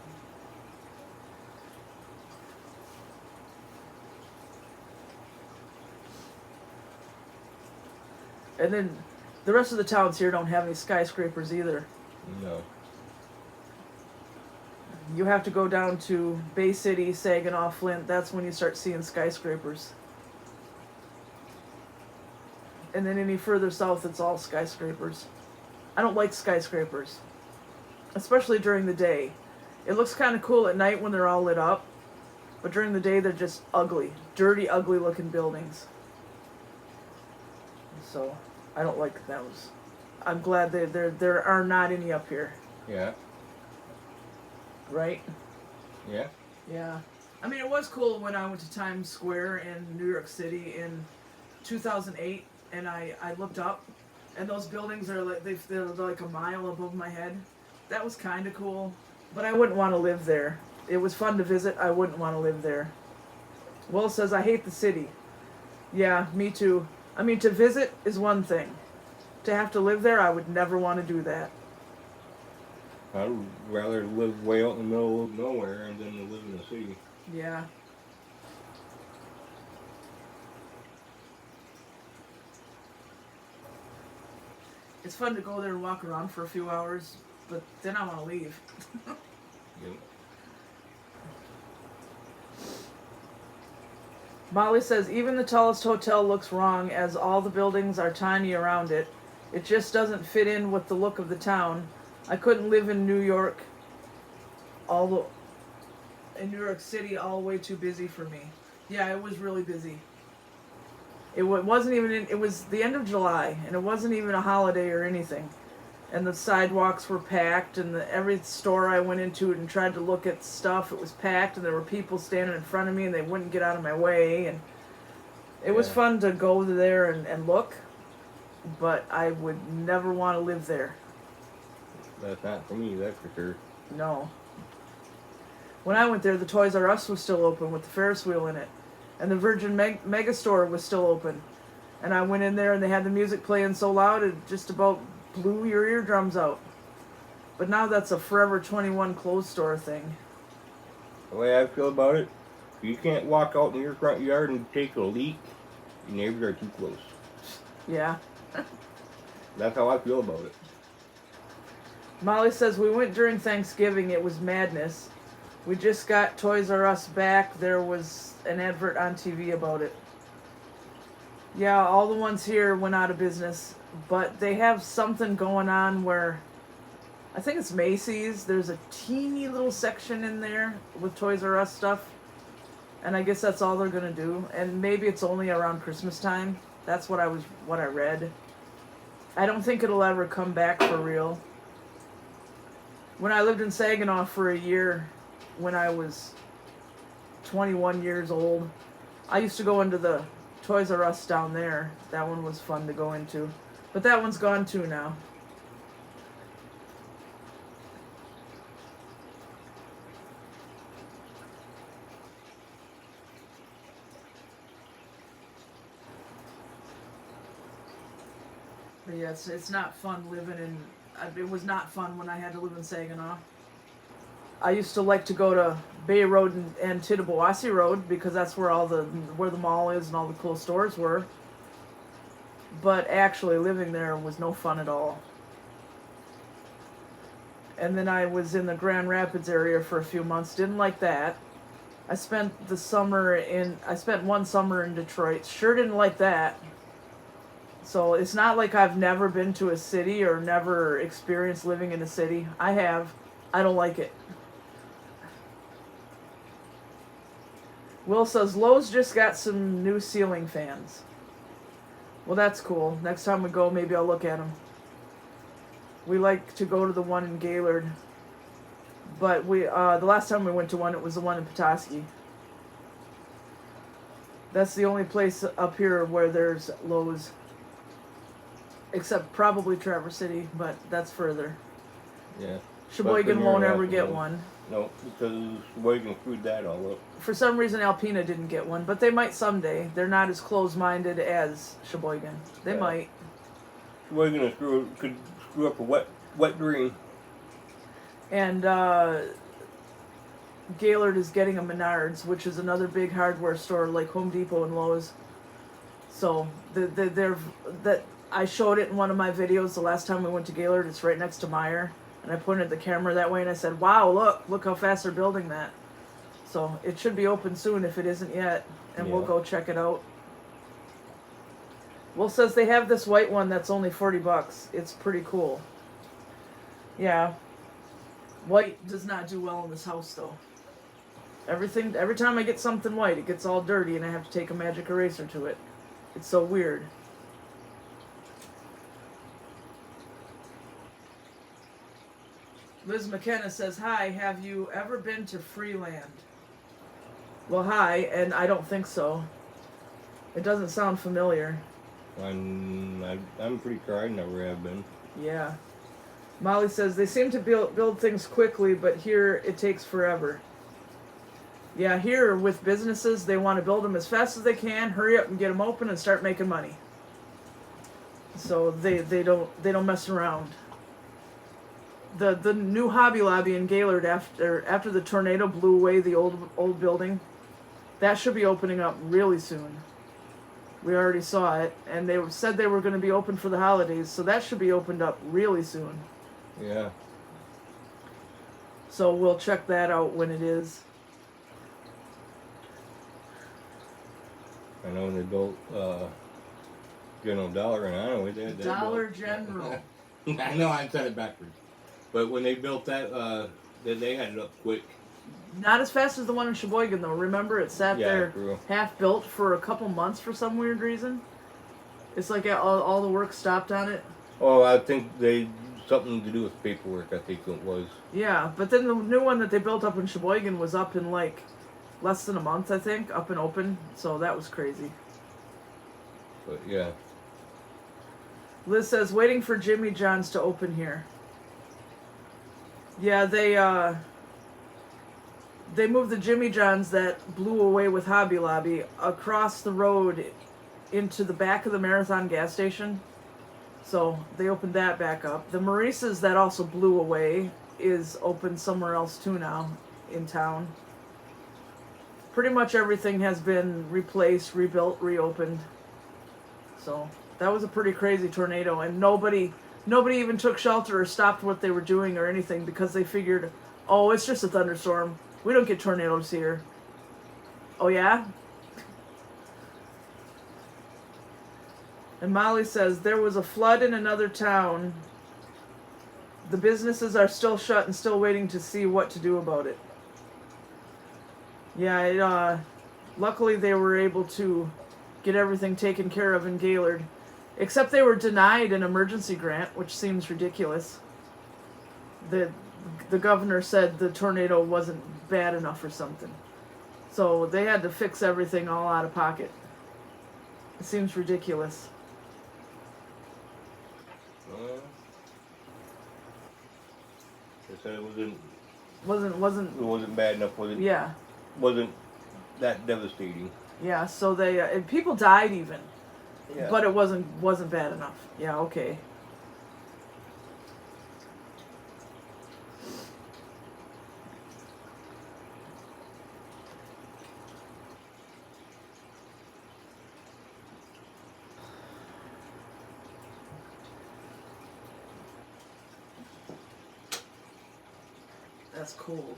And then the rest of the towns here don't have any skyscrapers either. No. You have to go down to Bay City, Saginaw, Flint. That's when you start seeing skyscrapers. And then any further south, it's all skyscrapers. I don't like skyscrapers, especially during the day. It looks kind of cool at night when they're all lit up, but during the day they're just ugly, dirty, ugly looking buildings. So I don't like those. I'm glad there are not any up here. Yeah. Right? Yeah. Yeah. I mean, it was cool when I went to Times Square in New York City in 2008, and I looked up, and those buildings are like they're like a mile above my head. That was kind of cool, but I wouldn't want to live there. It was fun to visit. I wouldn't want to live there. Will says, I hate the city. Yeah, me too. I mean, to visit is one thing. To have to live there, I would never want to do that. I'd rather live way out in the middle of nowhere than to live in the city. Yeah. It's fun to go there and walk around for a few hours, but then I want to leave. Yep. Molly says, even the tallest hotel looks wrong as all the buildings are tiny around it. It just doesn't fit in with the look of the town. I couldn't live in New York, in New York City, all way too busy for me. Yeah, it was really busy. It wasn't even, it was the end of July, and it wasn't even a holiday or anything. And the sidewalks were packed, and every store I went into and tried to look at stuff, it was packed, and there were people standing in front of me, and they wouldn't get out of my way. And it was fun to go there and look, but I would never want to live there. That's not for me, that's for sure. No. When I went there, the Toys R Us was still open with the Ferris wheel in it. And the Virgin Megastore was still open. And I went in there and they had the music playing so loud it just about blew your eardrums out. But now that's a Forever 21 clothes store thing. The way I feel about it, if you can't walk out in your front yard and take a leak, your neighbors are too close. Yeah. That's how I feel about it. Molly says, we went during Thanksgiving. It was madness. We just got Toys R Us back. There was an advert on TV about it. Yeah, all the ones here went out of business. But they have something going on where, I think it's Macy's. There's a teeny little section in there with Toys R Us stuff. And I guess that's all they're going to do. And maybe it's only around Christmas time. That's what I read. I don't think it'll ever come back for real. When I lived in Saginaw for a year, when I was 21 years old, I used to go into the Toys R Us down there. That one was fun to go into. But that one's gone too now. But yeah, it's not fun living in... It was not fun when I had to live in Saginaw. I used to like to go to Bay Road and Tittabawassee Road because that's where where the mall is and all the cool stores were. But actually living there was no fun at all. And then I was in the Grand Rapids area for a few months. Didn't like that. I spent one summer in Detroit. Sure didn't like that. So it's not like I've never been to a city or never experienced living in a city. I have. I don't like it. Will says, Lowe's just got some new ceiling fans. Well, that's cool. Next time we go, maybe I'll look at them. We like to go to the one in Gaylord. But the last time we went to one, it was the one in Petoskey. That's the only place up here where there's Lowe's. Except probably Traverse City, but that's further. Yeah. Sheboygan won't ever get one. No, because Sheboygan screwed that all up. For some reason, Alpena didn't get one, but they might someday. They're not as closed-minded as Sheboygan. They might. Sheboygan could screw up a wet dream. And Gaylord is getting a Menards, which is another big hardware store like Home Depot and Lowe's. So I showed it in one of my videos the last time we went to Gaylord. It's right next to Meijer. And I pointed the camera that way and I said, wow, look how fast they're building that. So it should be open soon if it isn't yet. And we'll go check it out. Will says they have this white one that's only $40. It's pretty cool. Yeah. White does not do well in this house though. Every time I get something white, it gets all dirty and I have to take a magic eraser to it. It's so weird. Liz McKenna says, hi, have you ever been to Freeland? Well, hi, and I don't think so. It doesn't sound familiar. I'm pretty sure I never have been. Yeah. Molly says, they seem to build things quickly, but here it takes forever. Yeah, here with businesses, they want to build them as fast as they can, hurry up and get them open and start making money. So they don't mess around. The new Hobby Lobby in Gaylord after the tornado blew away the old building, that should be opening up really soon. We already saw it, and they said they were going to be open for the holidays, so that should be opened up really soon. Yeah. So we'll check that out when it is. I know when they built General Dollar in Iowa. Dollar General. I know I said it backwards. But when they built that, they had it up quick. Not as fast as the one in Sheboygan, though. Remember, it sat there true. half built for a couple months for some weird reason. It's like all the work stopped on it. Oh, I think something to do with paperwork, I think it was. Yeah, but then the new one that they built up in Sheboygan was up in like less than a month, I think, up and open. So that was crazy. But yeah. Liz says, waiting for Jimmy John's to open here. Yeah, they moved the Jimmy John's that blew away with Hobby Lobby across the road into the back of the Marathon gas station. So they opened that back up. The Maurice's that also blew away is open somewhere else too now in town. Pretty much everything has been replaced, rebuilt, reopened. So that was a pretty crazy tornado, and nobody even took shelter or stopped what they were doing or anything because they figured, oh, it's just a thunderstorm. We don't get tornadoes here. Oh, yeah? And Molly says, there was a flood in another town. The businesses are still shut and still waiting to see what to do about it. Yeah, luckily they were able to get everything taken care of in Gaylord. Except they were denied an emergency grant, which seems ridiculous. The governor said the tornado wasn't bad enough or something. So they had to fix everything all out of pocket. It seems ridiculous. They said it wasn't bad enough, was it? Yeah. Wasn't that devastating. Yeah, so they and people died even. Yeah. But it wasn't bad enough. Yeah, okay. That's cold.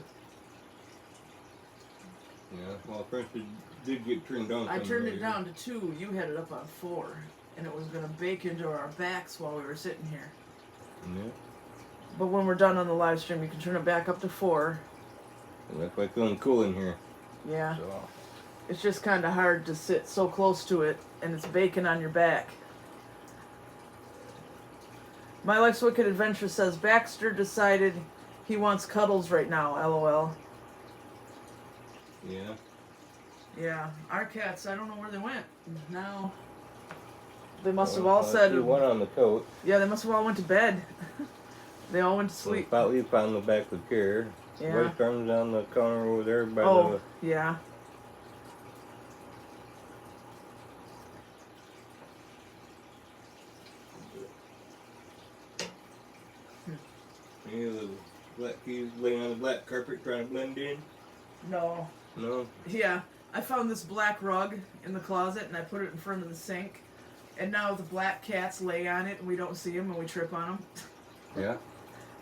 Yeah, well, first it did get turned down. I turned it down to 2. You had it up on 4. And it was going to bake into our backs while we were sitting here. Yeah. But when we're done on the live stream, you can turn it back up to 4. Well, that's why it's feeling cool in here. Yeah. So. It's just kind of hard to sit so close to it, and it's baking on your back. My Life's Wicked Adventure says, Baxter decided he wants cuddles right now, LOL. Yeah. Yeah, our cats, I don't know where they went. Now, they must have all said... One on the coat. Yeah, they must have all went to bed. They all went to sleep. Well, we found the back of the chair. Yeah. White arms on the counter over there by the... yeah. Yeah, the black keys laying on the black carpet trying to blend in. No. No? Yeah. I found this black rug in the closet and I put it in front of the sink. And now the black cats lay on it and we don't see them and we trip on them. Yeah.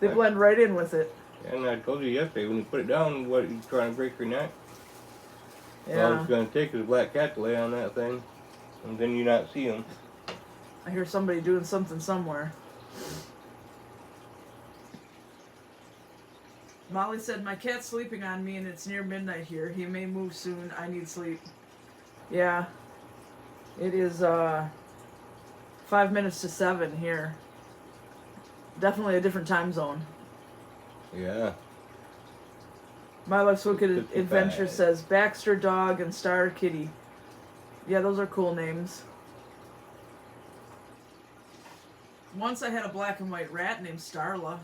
They blend right in with it. And I told you yesterday, when you put it down, what, you trying to break your neck? Yeah. All it's going to take is a black cat to lay on that thing, and then you not see them. I hear somebody doing something somewhere. Molly said, my cat's sleeping on me and it's near midnight here. He may move soon. I need sleep. Yeah. It is 5 minutes to 7 here. Definitely a different time zone. Yeah. My Life's Wicked 55. Adventure says Baxter Dog and Star Kitty. Yeah, those are cool names. Once I had a black and white rat named Starla.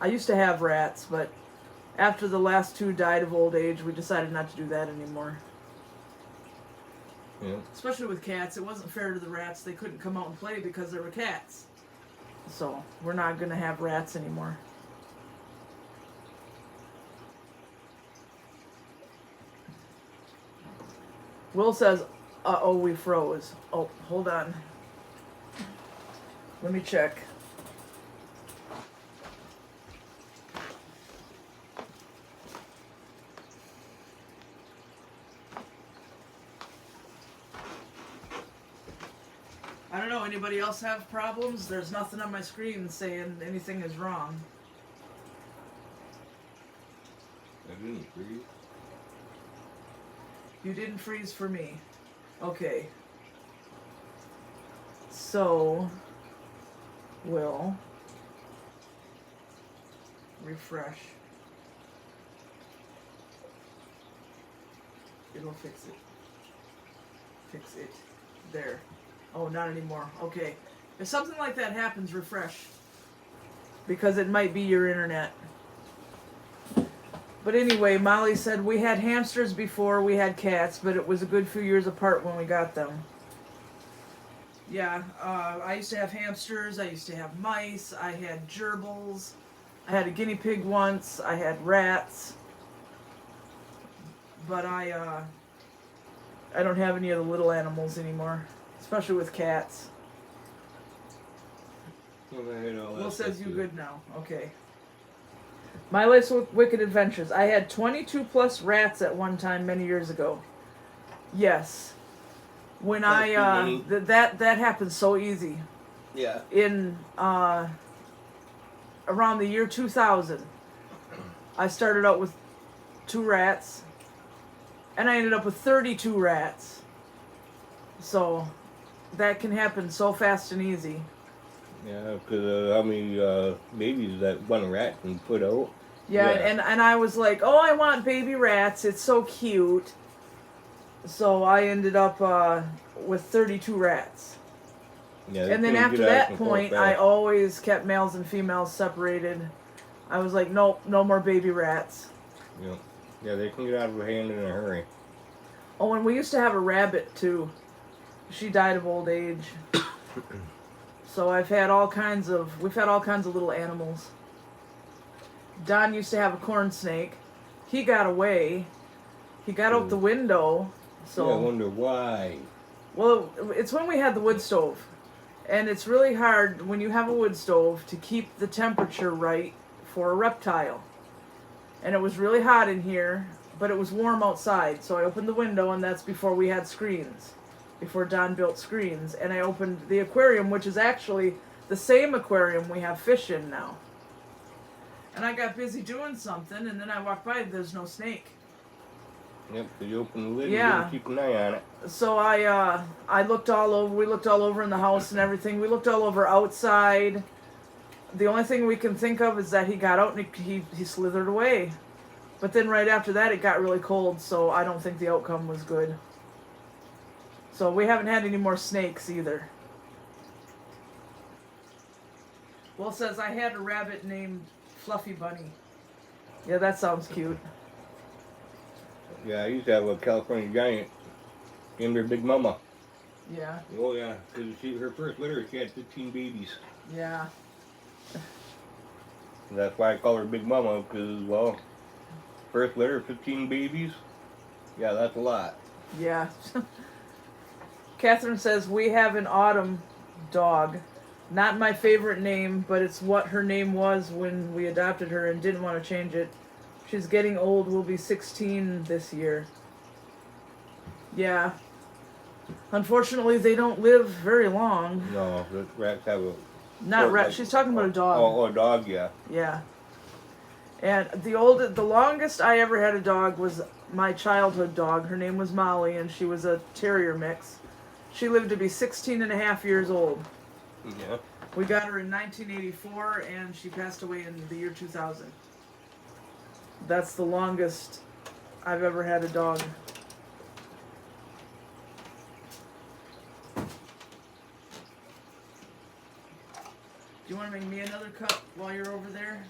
I used to have rats, but after the last 2 died of old age, we decided not to do that anymore. Yeah. Especially with cats, it wasn't fair to the rats. They couldn't come out and play because there were cats. So, we're not going to have rats anymore. Will says, uh-oh, we froze. Oh, hold on. Let me check. I don't know, anybody else have problems? There's nothing on my screen saying anything is wrong. I didn't freeze. You didn't freeze for me. Okay. So, we'll refresh. It'll fix it. Fix it. There. Oh, not anymore. Okay. If something like that happens, refresh. Because it might be your internet. But anyway, Molly said we had hamsters before we had cats, but it was a good few years apart when we got them. Yeah, I used to have hamsters, I used to have mice, I had gerbils, I had a guinea pig once, I had rats. But I don't have any of the little animals anymore, especially with cats. Well, I had all that Will says stuff you too. good now. Okay. My Life's Wicked Adventures. I had 22 plus rats at one time many years ago. Yes. When That's I too many. that happened so easy. Yeah. In around the year 2000, I started out with 2 rats, and I ended up with 32 rats. So that can happen so fast and easy. Yeah, because how many babies that one rat can put out? Yeah, Yeah. and I was like, oh, I want baby rats. It's so cute. So I ended up with 32 rats. Yeah, And then after that point, I always kept males and females separated. I was like, nope, no more baby rats. Yeah. Yeah, they can get out of hand in a hurry. Oh, and we used to have a rabbit too. She died of old age. So we've had all kinds of little animals. Don used to have a corn snake. He got away. He got out the window. So Yeah, I wonder why. well, it's when we had the wood stove. And it's really hard when you have a wood stove to keep the temperature right for a reptile. And it was really hot in here, but it was warm outside. So I opened the window, and that's before we had screens. Before Don built screens. And I opened the aquarium, which is actually the same aquarium we have fish in now. And I got busy doing something, and then I walked by, there's no snake. Yep, because you open the lid, Yeah. you gotta keep an eye on it. So I looked all over. We looked all over in the house and everything. We looked all over outside. The only thing we can think of is that he got out and he slithered away. But then right after that, it got really cold, so I don't think the outcome was good. So we haven't had any more snakes either. Will says, I had a rabbit named Fluffy Bunny. Yeah, that sounds cute. Yeah, I used to have a California giant named her Big Mama. Yeah, Oh yeah, because her first litter, she had 15 babies. yeah. That's why I call her Big Mama, because, well, first litter, 15 babies. Yeah, that's a lot. Yeah. Catherine says, we have an autumn dog. Not my favorite name, but it's what her name was when we adopted her and didn't want to change it. She's getting old, will be 16 this year. Yeah. Unfortunately, they don't live very long. No, the rats have a... Not rat. She's talking about a dog. Oh, a dog, yeah. Yeah. And the longest I ever had a dog was my childhood dog. Her name was Molly, and she was a terrier mix. She lived to be 16 and a half years old. Yeah. We got her in 1984, and she passed away in the year 2000. That's the longest I've ever had a dog. Do you want to make me another cup while you're over there?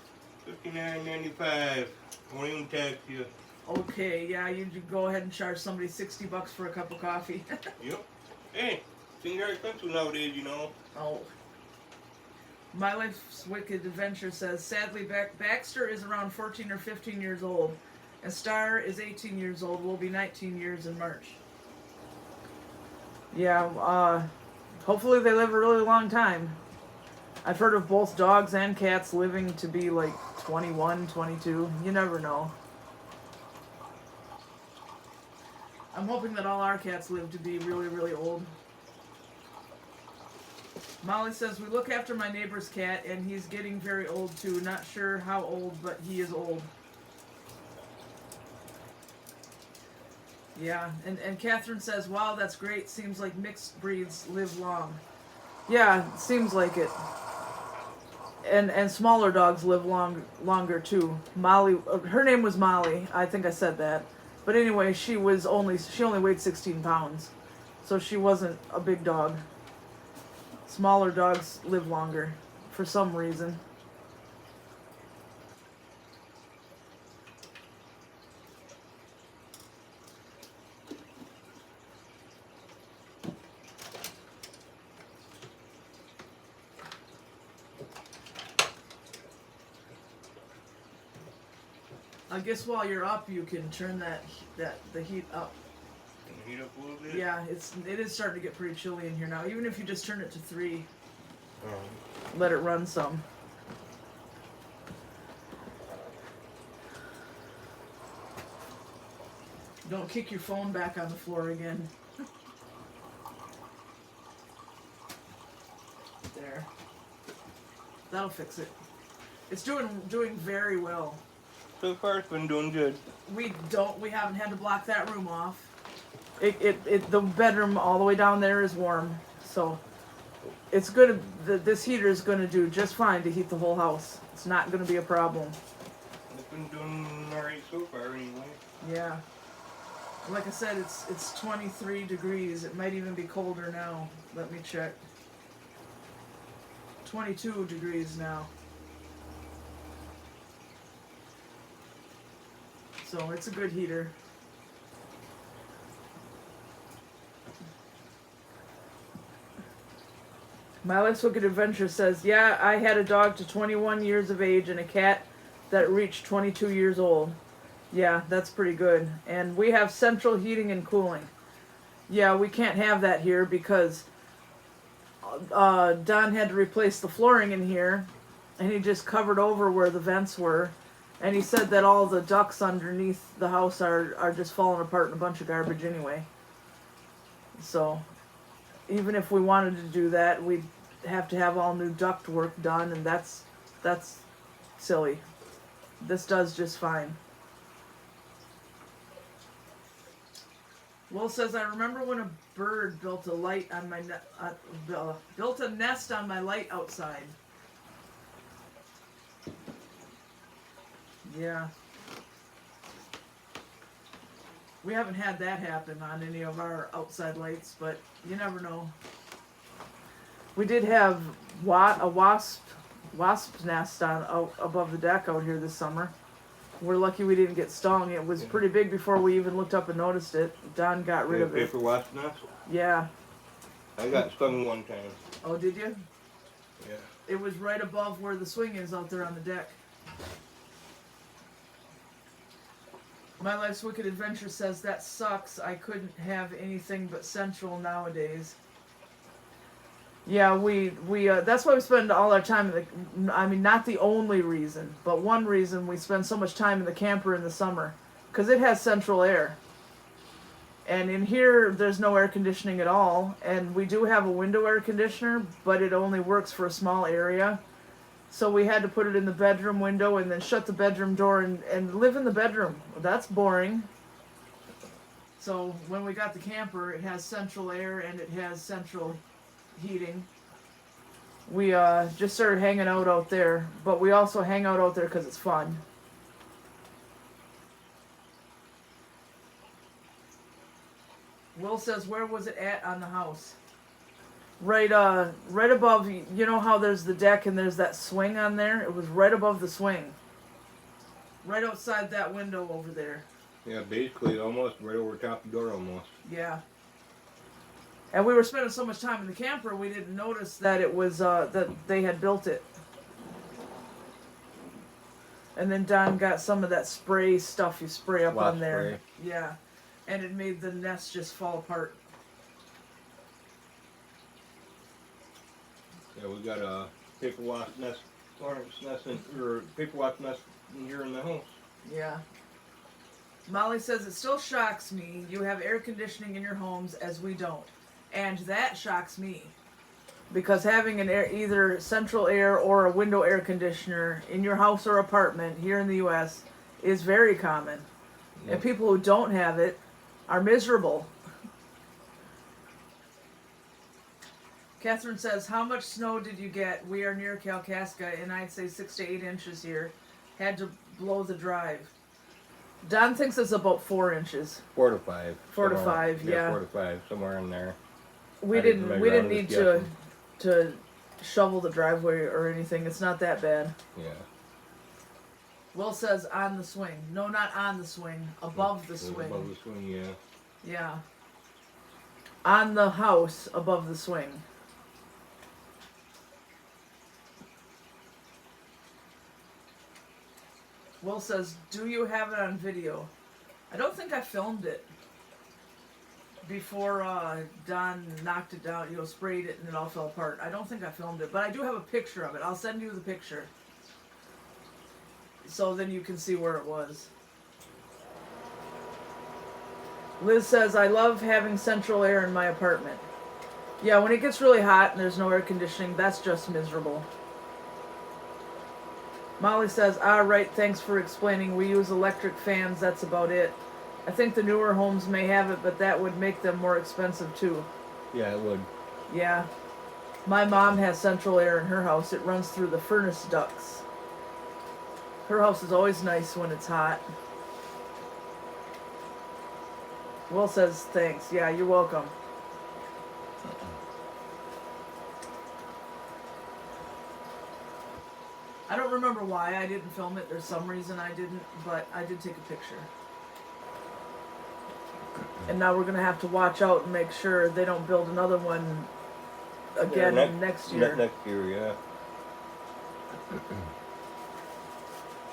$59.95. Won't even tax you. Okay, yeah, you go ahead and charge somebody $60 for a cup of coffee. Yep. Hey, things are expensive nowadays, you know. Oh. My Life's Wicked Adventure says, sadly, Baxter is around 14 or 15 years old, and Star is 18 years old, will be 19 years in March. Yeah, hopefully they live a really long time. I've heard of both dogs and cats living to be like 21, 22. You never know. I'm hoping that all our cats live to be really, really old. Molly says, we look after my neighbor's cat, and he's getting very old too. Not sure how old, but he is old. Yeah, and Catherine says, wow, that's great. Seems like mixed breeds live long. Yeah, seems like it. And smaller dogs live longer too. Molly, her name was Molly. I think I said that. But anyway, she only weighed 16 pounds. So she wasn't a big dog. Smaller dogs live longer for some reason. I guess while you're up, you can turn the heat up. Heat up a little bit? Yeah, it is starting to get pretty chilly in here now. Even if you just turn it to 3, let it run some. Don't kick your phone back on the floor again. There. That'll fix it. It's doing very well. So far it's been doing good. We haven't had to block that room off. The bedroom all the way down there is warm, so it's gonna. This heater is gonna do just fine to heat the whole house. It's not gonna be a problem. It's been doing alright so far anyway. Yeah. Like I said, it's 23 degrees. It might even be colder now. Let me check. 22 degrees now. So it's a good heater. My Life's Wicked Adventure says, yeah, I had a dog to 21 years of age and a cat that reached 22 years old. Yeah, that's pretty good. And we have central heating and cooling. Yeah, we can't have that here because Don had to replace the flooring in here, and he just covered over where the vents were. And he said that all the ducts underneath the house are just falling apart in a bunch of garbage anyway. So, even if we wanted to do that, we'd have to have all new duct work done, and that's silly. This does just fine. Will says, I remember when a bird built a light on my built a nest on my light outside. Yeah. We haven't had that happen on any of our outside lights, but you never know. We did have a wasp's nest above the deck out here this summer. We're lucky we didn't get stung. It was pretty big before we even looked up and noticed it. Don got rid of it. Paper wasp nest? Yeah. I got stung one time. Oh, did you? Yeah. It was right above where the swing is out there on the deck. My Life's Wicked Adventure says, that sucks. I couldn't have anything but central nowadays. Yeah, we that's why we spend all our time in the, I mean, not the only reason, but one reason we spend so much time in the camper in the summer, because it has central air. And in here, there's no air conditioning at all, and we do have a window air conditioner, but it only works for a small area. So we had to put it in the bedroom window and then shut the bedroom door and live in the bedroom. Well, that's boring. So when we got the camper, it has central air and it has central heating. We just started hanging out there, but we also hang out there because it's fun. Will says, where was it at on the house? Right above, you know how there's the deck and there's that swing on there? It was right above the swing. Right outside that window over there. Yeah, basically almost right over top the door almost. Yeah. And we were spending so much time in the camper, we didn't notice that it was, that they had built it. And then Don got some of that spray stuff you spray up on there. Spray. Yeah. And it made the nest just fall apart. Yeah, we got a paper wasp nest, or paper wasp nest in here in the house. Yeah. Molly says, it still shocks me you have air conditioning in your homes as we don't. And that shocks me. Because having an air, either central air or a window air conditioner in your house or apartment here in the U.S. is very common. Yep. And people who don't have it are miserable. Catherine says, how much snow did you get? We are near Kalkaska, and I'd say 6 to 8 inches here. Had to blow the drive. Don thinks it's about 4 inches. 4 to 5. 4 to 5, yeah. 4 to 5, somewhere in there. We didn't need to shovel the driveway or anything. It's not that bad. Yeah. Will says on the swing. No, not on the swing. Above the swing. Above the swing, yeah. Yeah. On the house above the swing. Will says, do you have it on video? I don't think I filmed it before Don knocked it down, sprayed it and it all fell apart. I don't think I filmed it, but I do have a picture of it. I'll send you the picture. So then you can see where it was. Liz says, I love having central air in my apartment. Yeah, when it gets really hot and there's no air conditioning, that's just miserable. Molly says, right, thanks for explaining. We use electric fans, that's about it. I think the newer homes may have it, but that would make them more expensive too. Yeah, it would. Yeah. My mom has central air in her house. It runs through the furnace ducts. Her house is always nice when it's hot. Will says, thanks. Yeah, you're welcome. I don't remember why I didn't film it. There's some reason I didn't, but I did take a picture. And now we're going to have to watch out and make sure they don't build another one again next year. Next year, yeah.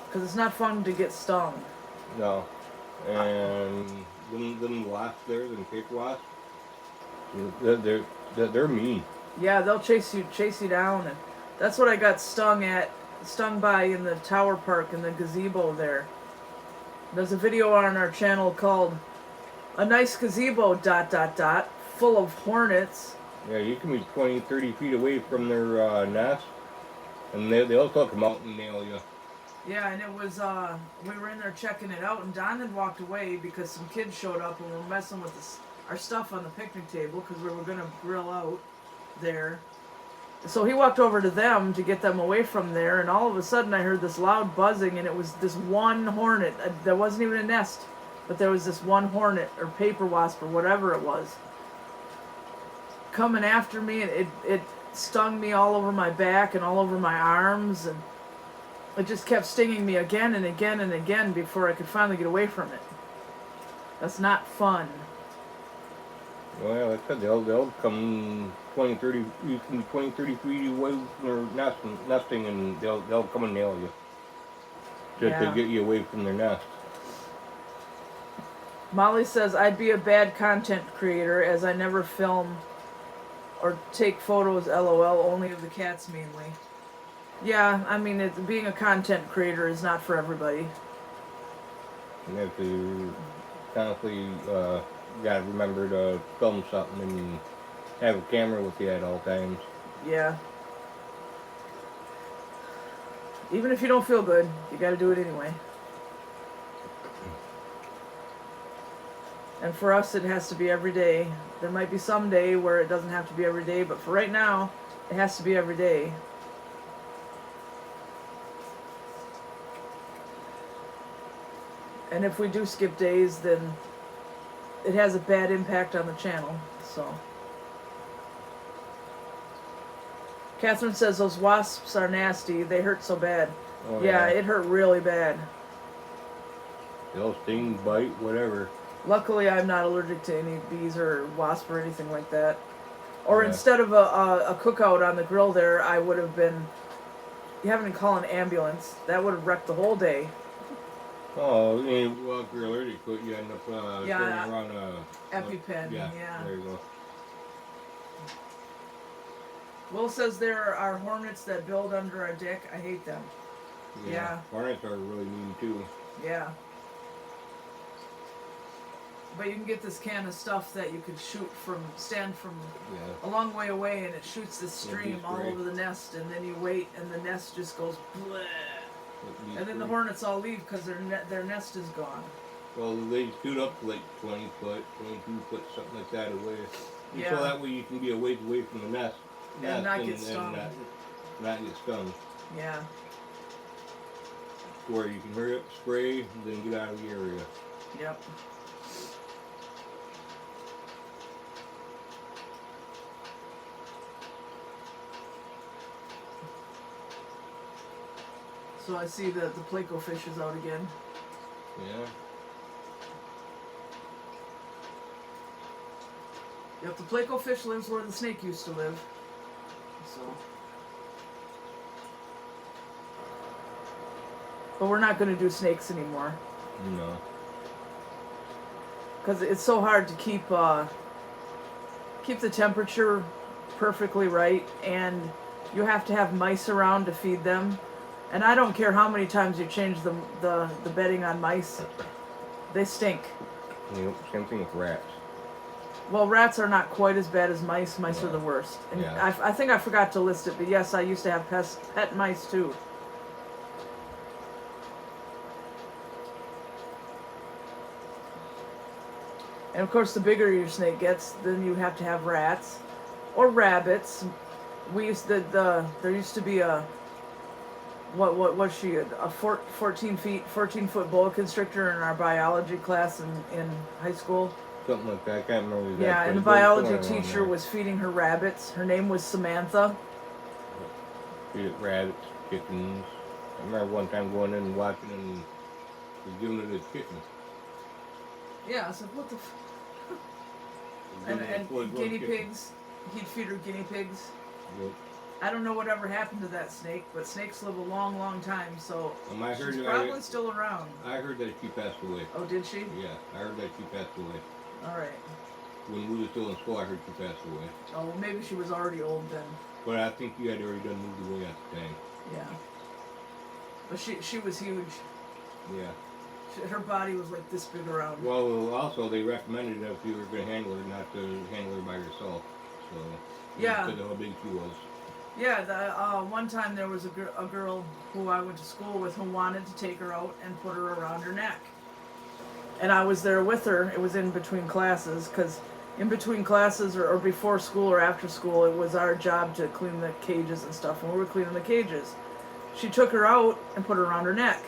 Because it's not fun to get stung. No. And them wasps there, them paper wasps, they're mean. Yeah, they'll chase you down. And that's what I got stung by in the tower park in the gazebo there. There's a video on our channel called A Nice Gazebo ... full of hornets. Yeah, you can be 20, 30 feet away from their nest, and they'll still come out and nail you. Yeah, and it was, we were in there checking it out, and Don had walked away because some kids showed up and were messing with our stuff on the picnic table because we were going to grill out there. So he walked over to them to get them away from there, and all of a sudden I heard this loud buzzing, and it was this one hornet. There wasn't even a nest, but there was this one hornet, or paper wasp, or whatever it was, coming after me, and it stung me all over my back and all over my arms, and it just kept stinging me again and again and again before I could finally get away from it. That's not fun. Well, like I said, they'll come 20, 30, you can be 20, 30 feet away from their nesting, and they'll come and nail you. Just to get you away from their nest. Molly says, I'd be a bad content creator as I never film or take photos, lol, only of the cats mainly. Yeah, I mean, being a content creator is not for everybody. You have to constantly gotta remember to film something and have a camera with you at all times. Yeah. Even if you don't feel good, you gotta do it anyway. And for us, it has to be every day. There might be some day where it doesn't have to be every day, but for right now, it has to be every day. And if we do skip days, then it has a bad impact on the channel. So, Catherine says those wasps are nasty. They hurt so bad. Oh, yeah, it hurt really bad. They'll sting, bite, whatever. Luckily, I'm not allergic to any bees or wasp or anything like that. Or Yeah. instead of a cookout on the grill there, I would have been having to call an ambulance. That would have wrecked the whole day. Oh, well, if you're allergic to it, you end up turning around EpiPen. yeah, Yeah. there you go. Will says there are hornets that build under our deck. I hate them. Yeah. Hornets are really mean too. Yeah. But you can get this can of stuff that you could stand from a long way away, and it shoots the stream all over the nest, and then you wait, and the nest just goes bleh. And then the hornets all leave because their nest is gone. Well, they shoot up like 20 foot, 22 foot, something like that away. Yeah. So that way you can be a ways away from the nest. And not get stung. And not get stung. Yeah. Where you can hurry up, spray, and then get out of the area. Yep. So I see that the Placo fish is out again. Yeah. Yep, the Placo fish lives where the snake used to live. So. But we're not going to do snakes anymore. No. Because it's so hard to keep the temperature perfectly right, and you have to have mice around to feed them. And I don't care how many times you change the bedding on mice, they stink. Yep, same thing with rats. Well, rats are not quite as bad as mice. Mice are the worst. And Yeah. I think I forgot to list it, but yes, I used to have pet mice too. And of course, the bigger your snake gets, then you have to have rats or rabbits. There used to be a what was she, a 14 foot boa constrictor in our biology class in high school. Something like that. I can't remember exactly. Yeah, and the biology teacher was feeding her rabbits. Her name was Samantha. Feed it rabbits, chickens. I remember one time going in and watching and was giving it a chicken. Yeah, I said, what the and guinea pigs. He'd feed her guinea pigs. Yep. I don't know whatever happened to that snake, but snakes live a long, long time, so she's probably still around. I heard that she passed away. Oh, did she? Yeah, I heard that she passed away. All right. When we were still in school, I heard she passed away. Oh, well, maybe she was already old then. But I think you had already done moved away at the time. Yeah. But she was huge. Yeah. Her body was like this big around. Well, also they recommended that if you were going to handle her, not to handle her by yourself. So yeah. Because of how big she was. Yeah, one time there was a girl who I went to school with who wanted to take her out and put her around her neck. And I was there with her. It was in between classes, because in between classes or before school or after school, it was our job to clean the cages and stuff. And we were cleaning the cages. She took her out and put her around her neck.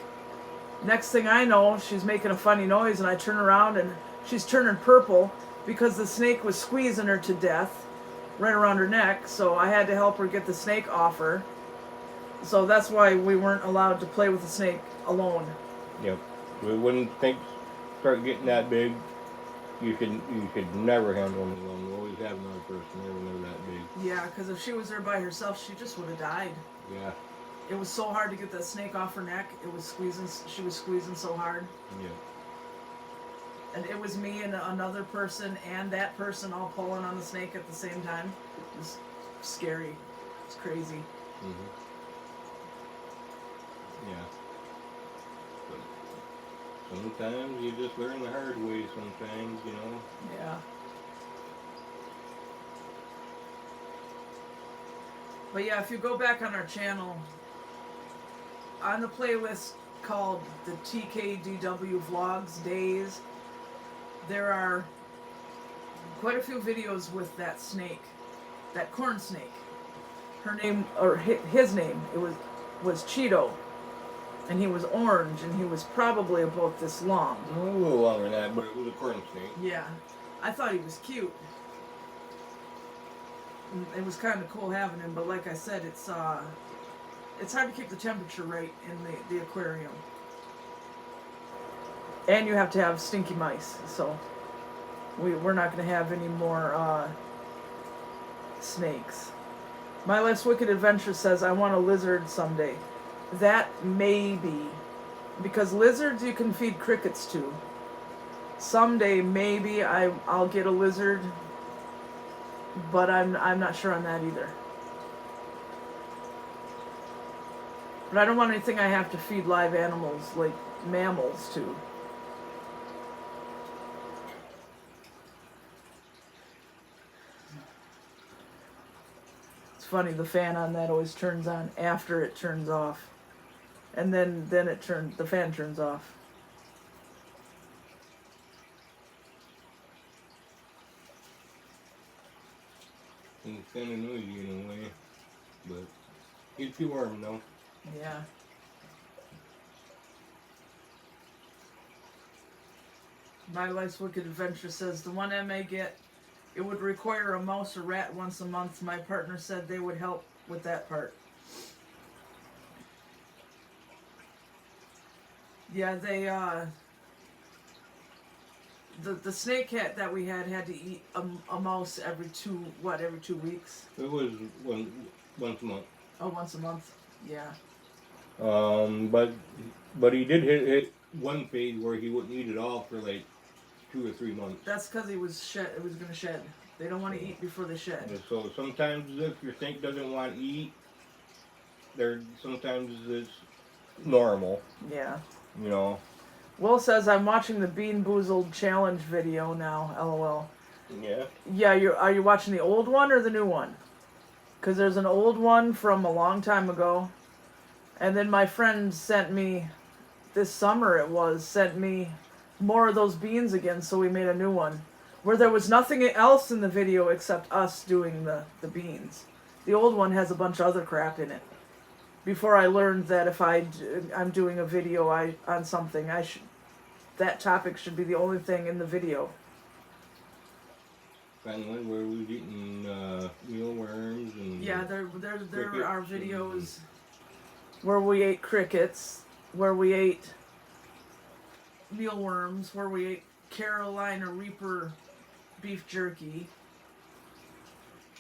Next thing I know, she's making a funny noise, and I turn around and she's turning purple because the snake was squeezing her to death right around her neck. So I had to help her get the snake off her. So that's why we weren't allowed to play with the snake alone. Yep. When things start getting that big, you should never handle them alone. You always have another person there when they're that big. Yeah, because if she was there by herself, she just would have died. Yeah. It was so hard to get that snake off her neck. It was squeezing. She was squeezing so hard. Yeah. And it was me and another person and that person all pulling on the snake at the same time. It was scary. It's crazy. Mm-hmm. Yeah. But sometimes you just learn the hard way sometimes, you know. Yeah. But yeah, if you go back on our channel, on the playlist called the TKDW Vlogs Days, there are quite a few videos with that snake, that corn snake. Her name, or his name, was Cheeto, and he was orange, and he was probably about this long. A little longer than that, but it was a corn snake. Yeah, I thought he was cute. It was kind of cool having him, but like I said, it's hard to keep the temperature right in the aquarium. And you have to have stinky mice, so we're not going to have any more snakes. My Life's Wicked Adventure says, I want a lizard someday. That may be, because lizards you can feed crickets to. Someday maybe I'll get a lizard, but I'm not sure on that either. But I don't want anything I have to feed live animals like mammals to. It's funny, the fan on that always turns on after it turns off. And then the fan turns off. It's kind of noisy in a way, but keeps you warm though. Yeah. My Life's Wicked Adventure says, the one I may get, it would require a mouse or rat once a month. My partner said they would help with that part. Yeah, they, the snake cat that we had to eat a mouse every 2 weeks? It was once a month. Oh, once a month, yeah. But he did hit one phase where he wouldn't eat it all for like 2 or 3 months. That's because it was going to shed. They don't want to eat before they shed. And so sometimes if your snake doesn't want to eat, sometimes it's normal. Yeah. You know. Will says, I'm watching the Bean Boozled challenge video now, LOL. Yeah. Yeah, are you watching the old one or the new one? Because there's an old one from a long time ago. And then my friend sent me, this summer sent me more of those beans again, so we made a new one. Where there was nothing else in the video except us doing the beans. The old one has a bunch of other crap in it. Before I learned that if I'm doing a video on something, that topic should be the only thing in the video. Kind of where we was eating mealworms and yeah, there are videos and where we ate crickets, where we ate mealworms, where we ate Carolina Reaper beef jerky.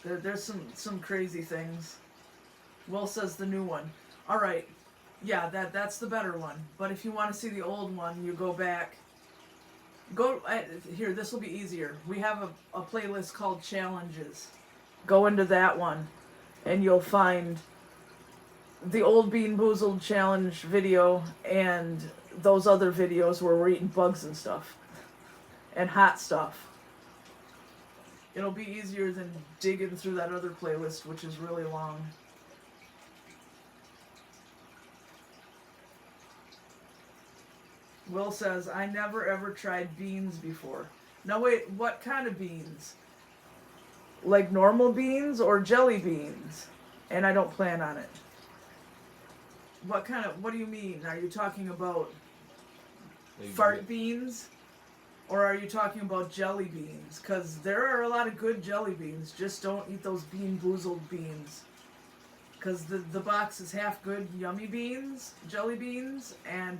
There's some crazy things. Will says the new one. All right, yeah, that's the better one. But if you want to see the old one, you go back. Here, this will be easier. We have a playlist called Challenges. Go into that one, and you'll find the old Bean Boozled challenge video and those other videos where we're eating bugs and stuff. And hot stuff. It'll be easier than digging through that other playlist, which is really long. Will says, I never ever tried beans before. No, wait, what kind of beans? Like normal beans or jelly beans? And I don't plan on it. What do you mean? Are you talking about fart beans? Or are you talking about jelly beans? Because there are a lot of good jelly beans. Just don't eat those Bean Boozled beans. Because the box is half good yummy beans, jelly beans, and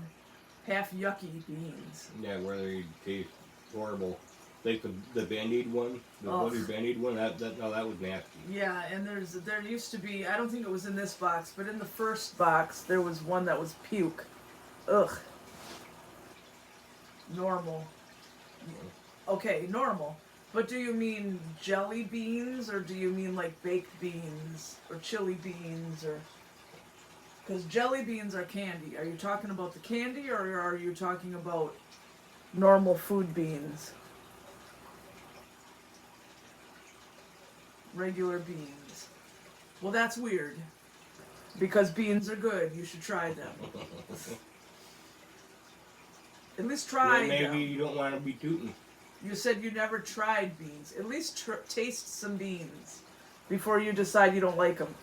half yucky beans. yeah, where they taste horrible. Like the Band-Aid one, the butter Band-Aid one, that was nasty. Yeah, and there used to be, I don't think it was in this box, but in the first box there was one that was puke. Ugh. Normal. Okay, normal. But do you mean jelly beans, or do you mean like baked beans, or chili beans, or... Because jelly beans are candy. Are you talking about the candy, or are you talking about normal food beans? Regular beans. Well, that's weird. Because beans are good. You should try them. At least try Maybe them. you don't want to be tooting. You said you never tried beans. At least taste some beans before you decide you don't like them.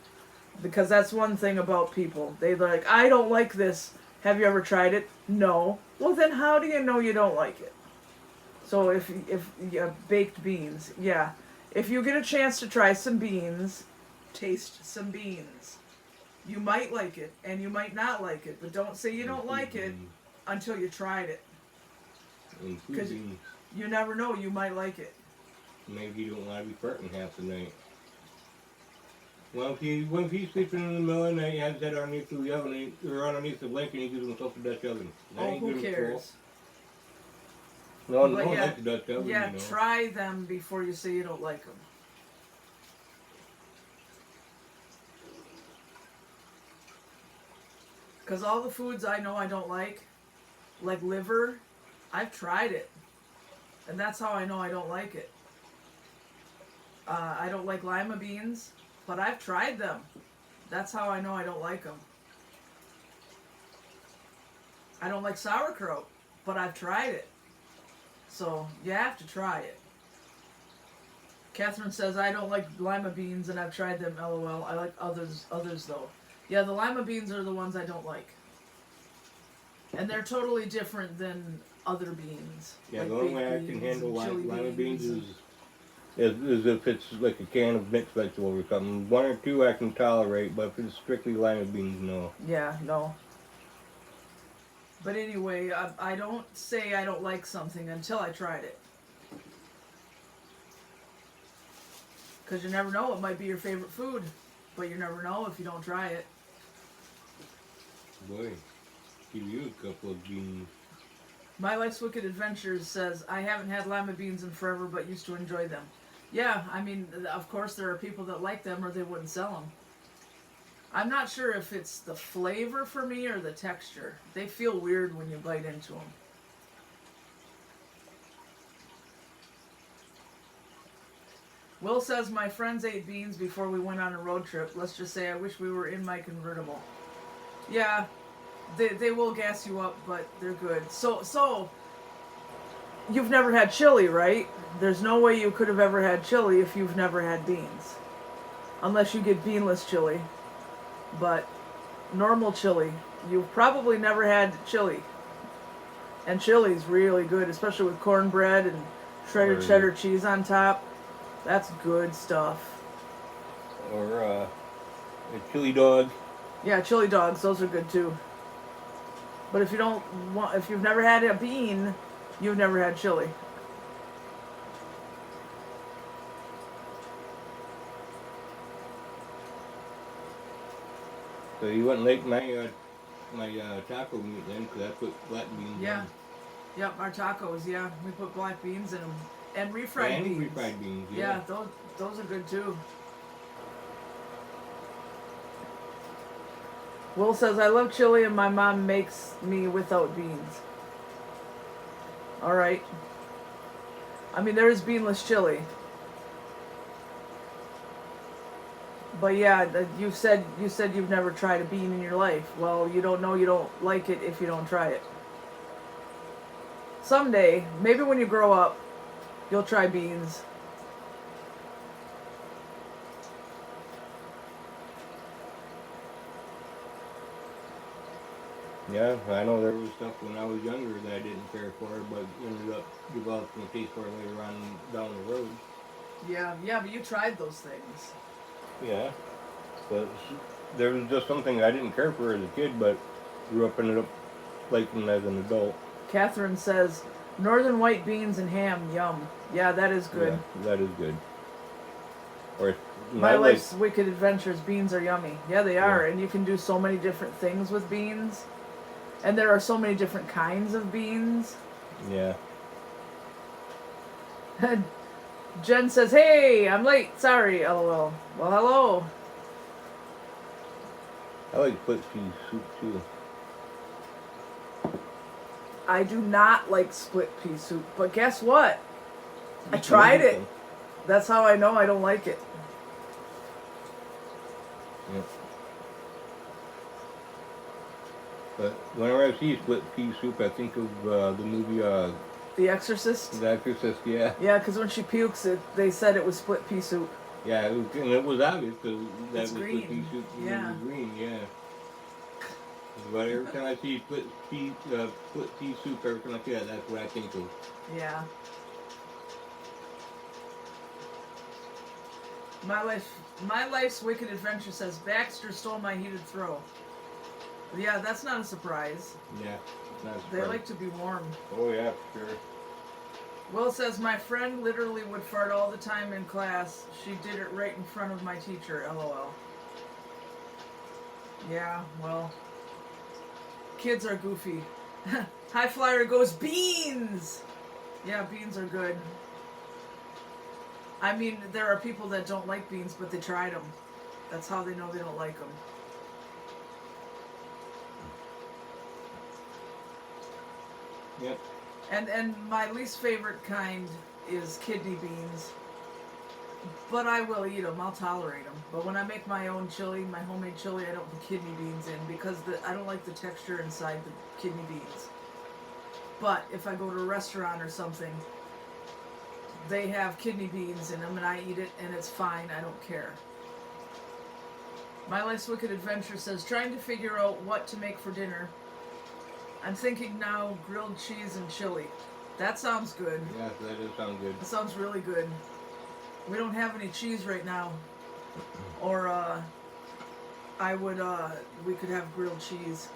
Because that's one thing about people. They're like, I don't like this. Have you ever tried it? No. Well, then how do you know you don't like it? So if baked beans, yeah. If you get a chance to try some beans, taste some beans. You might like it, and you might not like it. But don't say you don't like it until you tried it. Because you never know, you might like it. Maybe you don't want to be farting half the night. Well, if he's sleeping in the middle of the night, he has his head underneath the oven, or underneath the blanket, and he gives himself a Dutch oven. Oh, who cares? No, But no, yeah, like the Dutch oven. Yeah, you know. try them before you say you don't like them. Because all the foods I know I don't like liver, I've tried it. And that's how I know I don't like it. I don't like lima beans, but I've tried them. That's how I know I don't like them. I don't like sauerkraut, but I've tried it. So, you have to try it. Catherine says, I don't like lima beans and I've tried them, LOL. I like others though. Yeah, the lima beans are the ones I don't like. And they're totally different than other beans. Yeah, like the only way I can handle lima beans is if it's like a can of mixed vegetables or something. One or two I can tolerate, but if it's strictly lima beans, no. Yeah, no. But anyway, I don't say I don't like something until I tried it. Because you never know, it might be your favorite food. But you never know if you don't try it. Boy, give you a couple of beans. My Life's Wicked Adventures says, I haven't had lima beans in forever, but used to enjoy them. Yeah, I mean, of course there are people that like them or they wouldn't sell them. I'm not sure if it's the flavor for me or the texture. They feel weird when you bite into them. Will says, my friends ate beans before we went on a road trip. Let's just say I wish we were in my convertible. Yeah, they will gas you up, but they're good. So, you've never had chili, right? There's no way you could have ever had chili if you've never had beans. Unless you get beanless chili. But normal chili, you've probably never had chili. And chili's really good, especially with cornbread and shredded cheddar cheese on top. That's good stuff. Or a chili dog. Yeah, chili dogs, those are good too. But if you've never had a bean, you've never had chili. So you wouldn't like my taco meat then, because I put black beans Yeah. in. Yep, our tacos, yeah. We put black beans in them. And refried beans. And refried beans, yeah. Yeah, those are good too. Will says, I love chili and my mom makes me without beans. Alright. I mean, there is beanless chili. But yeah, you said you've never tried a bean in your life. Well, you don't know you don't like it if you don't try it. Someday, maybe when you grow up, you'll try beans. Yeah, I know there was stuff when I was younger that I didn't care for, but ended up developing a taste for it later on down the road. Yeah, but you tried those things. Yeah, but there was just something I didn't care for as a kid, but grew up ended up liking as an adult. Catherine says, northern white beans and ham, yum. Yeah, that is good. Yeah, that is good. Or My Life's Wicked Adventures, beans are yummy. Yeah, they are, and you can do so many different things with beans. And there are so many different kinds of beans. Yeah. Jen says, "Hey, I'm late. Sorry, LOL." Well, hello. I like split pea soup too. I do not like split pea soup, but guess what? I You tried can make it. That's how I know I don't like it. Yeah. But whenever I see split pea soup, I think of the movie The Exorcist? The Exorcist. Yeah. Yeah, because when she pukes, they said it was split pea soup. Yeah, and it was obvious because that It's was green. split pea soup. Yeah. It was green. Yeah. But every time I see split pea soup, every time I see that, that's what I think of. Yeah. My life's wicked adventure says Baxter stole my heated throw. Yeah, that's not a surprise. Yeah. They like to be warm. Oh yeah, sure. Will says my friend literally would fart all the time in class. She did it right in front of my teacher. LOL. Yeah, well, kids are goofy. High Flyer goes beans. Yeah, beans are good. I mean, there are people that don't like beans, but they tried them. That's how they know they don't like them. Yep. And my least favorite kind is kidney beans. But I will eat them. I'll tolerate them. But when I make my own chili, my homemade chili, I don't put kidney beans in because I don't like the texture inside the kidney beans. But if I go to a restaurant or something, they have kidney beans in them and I eat it and it's fine. I don't care. My Life's Wicked Adventure says, trying to figure out what to make for dinner. I'm thinking now grilled cheese and chili. That sounds good. Yeah, that does sound good. That sounds really good. We don't have any cheese right now. Or, we could have grilled cheese.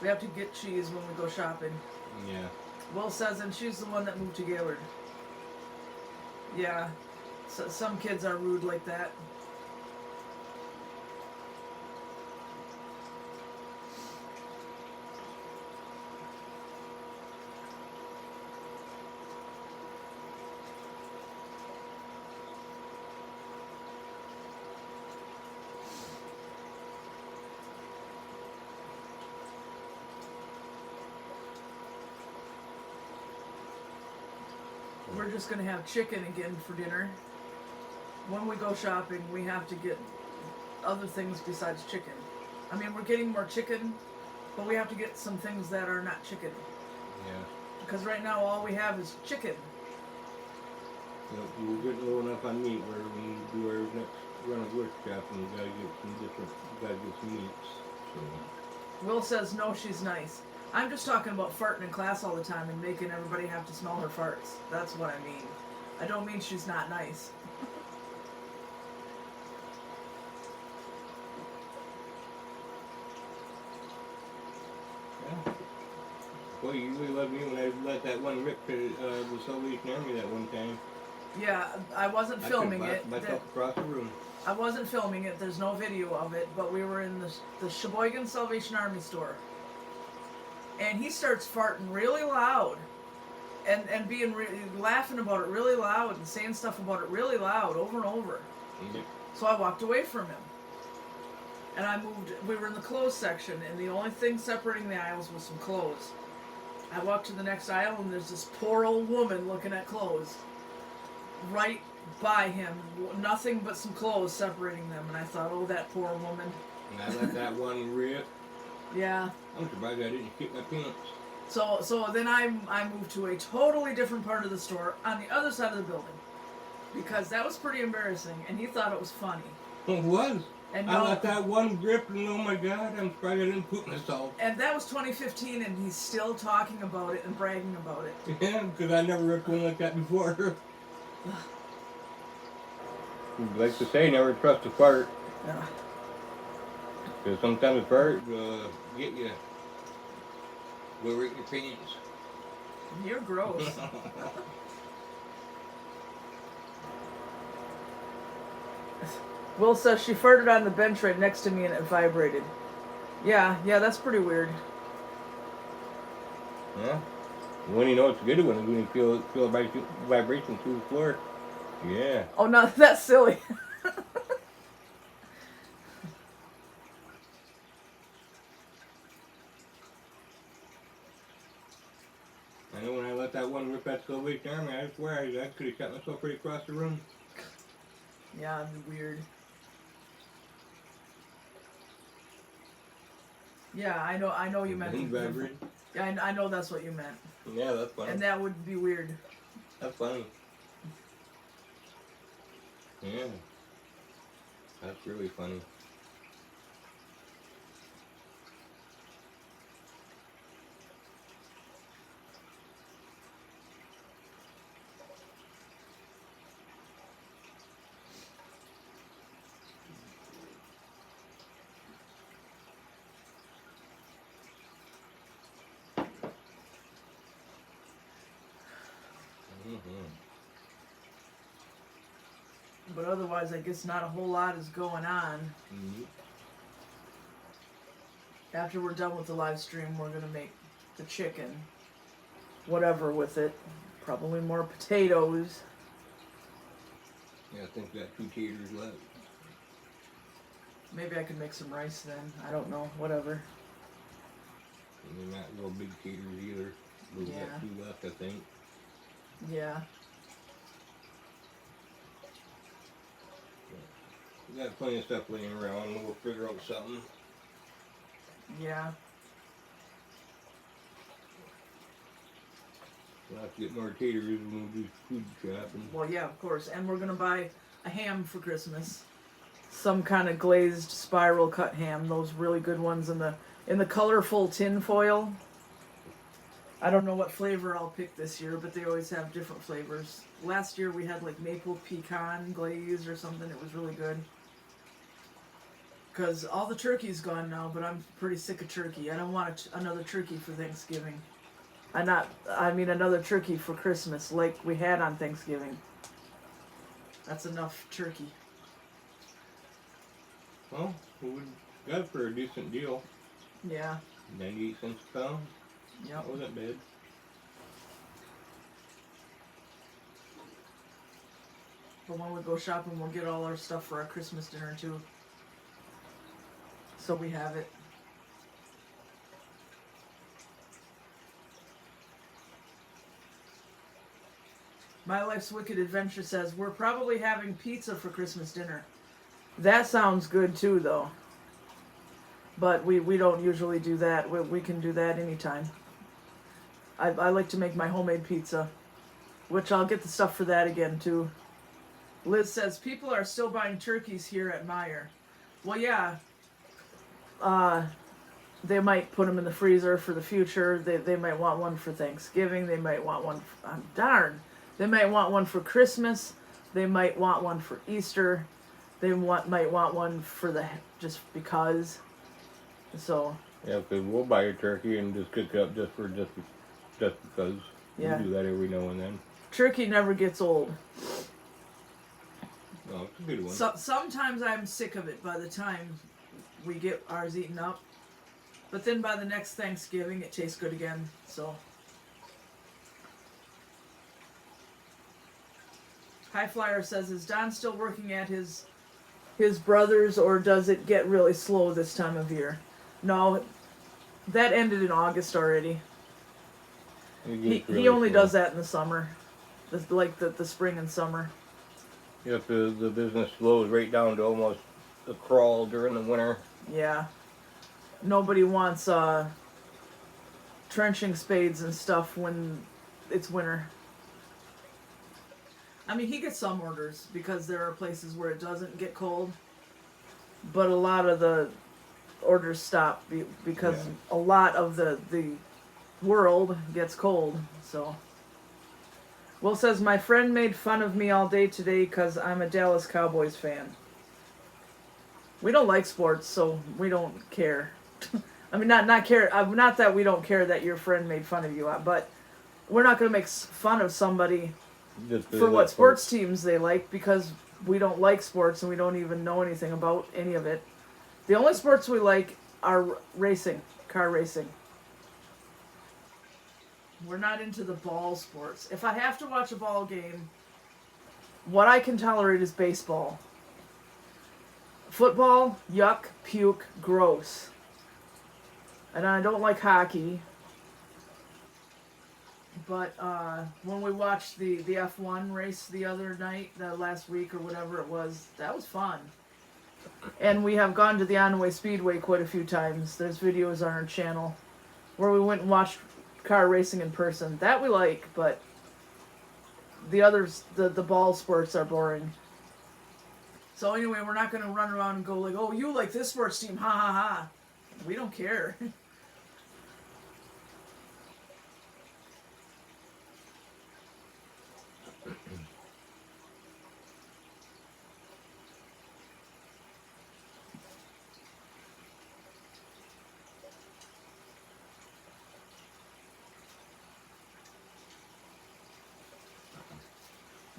We have to get cheese when we go shopping. Yeah. Will says, and she's the one that moved to Gaylord. Yeah. So, some kids are rude like that. We're just going to have chicken again for dinner. When we go shopping, we have to get other things besides chicken. I mean, we're getting more chicken, but we have to get some things that are not chicken. Yeah. Because right now, all we have is chicken. We're getting low enough on meat where when we do our next run of workshop and we gotta get some meats. So. Will says, no, she's nice. I'm just talking about farting in class all the time and making everybody have to smell her farts. That's what I mean. I don't mean she's not nice. Yeah. Well, you really loved me when I let that one rip to the Salvation Army that one time. Yeah, I wasn't filming it. Myself across the room. I wasn't filming it. There's no video of it, but we were in the Sheboygan Salvation Army store. And he starts farting really loud and being laughing about it really loud and saying stuff about it really loud over and over. Mm-hmm. So I walked away from him. And we were in the clothes section, and the only thing separating the aisles was some clothes. I walked to the next aisle, and there's this poor old woman looking at clothes. Right by him, nothing but some clothes separating them. And I thought, oh, that poor woman. And I let that one rip. Yeah. I'm surprised I didn't shit my pants. So then I moved to a totally different part of the store on the other side of the building. Because that was pretty embarrassing, and he thought it was funny. It was. And I let that one rip, and oh my God, I'm surprised I didn't poop myself. And that was 2015, and he's still talking about it and bragging about it. Yeah, because I never ripped one like that before. Like to say, never trust a fart. Yeah. Because sometimes a fart get you. Will rip your pants. You're gross. Will says she farted on the bench right next to me and it vibrated. Yeah, that's pretty weird. Yeah. When you know it's a good one is when you feel a vibration through the floor. Yeah. Oh, no, that's silly. I know when I let that one rip that Salvation Army, I swear I could have shot myself right across the room. Yeah, it'd be weird. Yeah, I know you meant. Yeah, I know that's what you meant. Yeah, that's funny. And that would be weird. That's funny. Yeah. That's really funny. But otherwise, I guess not a whole lot is going on. Mm-hmm. After we're done with the live stream, we're going to make the chicken. Whatever with it. Probably more potatoes. Yeah, I think we got 2 taters left. Maybe I could make some rice then. I don't know. Whatever. And they're not real big taters either. We've got 2 left, I think. Yeah. We got plenty of stuff laying around. We'll figure out something. Yeah. We'll have to get more taters when we do food shopping. Well, yeah, of course. And we're going to buy a ham for Christmas. Some kind of glazed spiral cut ham. Those really good ones in the colorful tin foil. I don't know what flavor I'll pick this year, but they always have different flavors. Last year we had like maple pecan glaze or something. It was really good. Because all the turkey's gone now, but I'm pretty sick of turkey. I don't want another turkey for Thanksgiving. I mean another turkey for Christmas like we had on Thanksgiving. That's enough turkey. Well, we got it for a decent deal. Yeah. 98 cents a pound. Yep. That wasn't bad. But when we go shopping, we'll get all our stuff for our Christmas dinner too. So we have it. My Life's Wicked Adventure says, we're probably having pizza for Christmas dinner. That sounds good too, though. But we don't usually do that. We can do that anytime. I like to make my homemade pizza, which I'll get the stuff for that again too. Liz says, people are still buying turkeys here at Meijer. Well, yeah. They might put them in the freezer for the future. They might want one for Thanksgiving. They might want one, darn. They might want one for Christmas. They might want one for Easter. They might want one for just because. So. Yeah, because we'll buy a turkey and just cook it up just because. Yeah. We do that every now and then. Turkey never gets old. Oh, it's a good one. Sometimes I'm sick of it by the time we get ours eaten up. But then by the next Thanksgiving, it tastes good again. So. High Flyer says, is Don still working at his brother's, or does it get really slow this time of year? No, that ended in August already. He only does that in the summer, like the spring and summer. Yep, the business slows right down to almost a crawl during the winter. Yeah. Nobody wants trenching spades and stuff when it's winter. I mean, he gets some orders because there are places where it doesn't get cold, but a lot of the orders stop because a lot of the world gets cold. So, Will says, my friend made fun of me all day today because I'm a Dallas Cowboys fan. We don't like sports, so we don't care. I mean, not care. Not that we don't care that your friend made fun of you, but we're not going to make fun of somebody for what sports teams they like, because we don't like sports and we don't even know anything about any of it. The only sports we like are racing, car racing. We're not into the ball sports. If I have to watch a ball game, what I can tolerate is baseball. Football, yuck, puke, gross. And I don't like hockey. But when we watched the F1 race the other night, the last week or whatever it was, that was fun. And we have gone to the Onaway Speedway quite a few times. There's videos on our channel where we went and watched car racing in person. That we like, but the others, the ball sports are boring. So anyway, we're not going to run around and go like, oh, you like this sports team, ha ha ha. We don't care.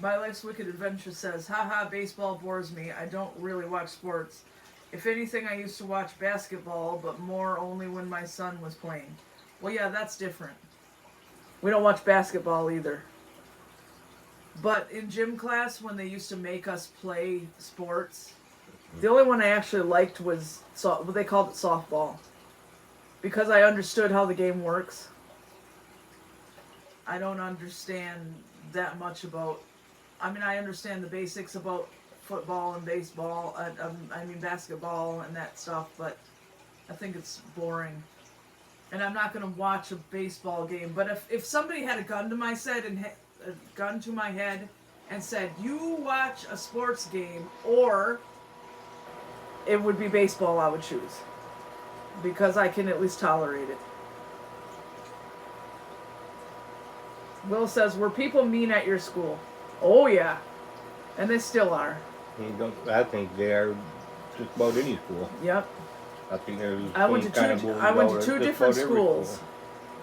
My Life's Wicked Adventure says, haha, baseball bores me. I don't really watch sports. If anything, I used to watch basketball, but more only when my son was playing. Well, yeah, that's different. We don't watch basketball either. But in gym class, when they used to make us play sports, the only one I actually liked was, they called it softball. Because I understood how the game works. I don't understand that much about... I mean, I understand the basics about football and baseball, basketball and that stuff, but I think it's boring. And I'm not going to watch a baseball game. But if somebody had a gun to my head and said, you watch a sports game, or it would be baseball, I would choose. Because I can at least tolerate it. Will says, were people mean at your school? Oh, yeah. And they still are. I think they are just about any school. Yep. I think there's I went to two different schools,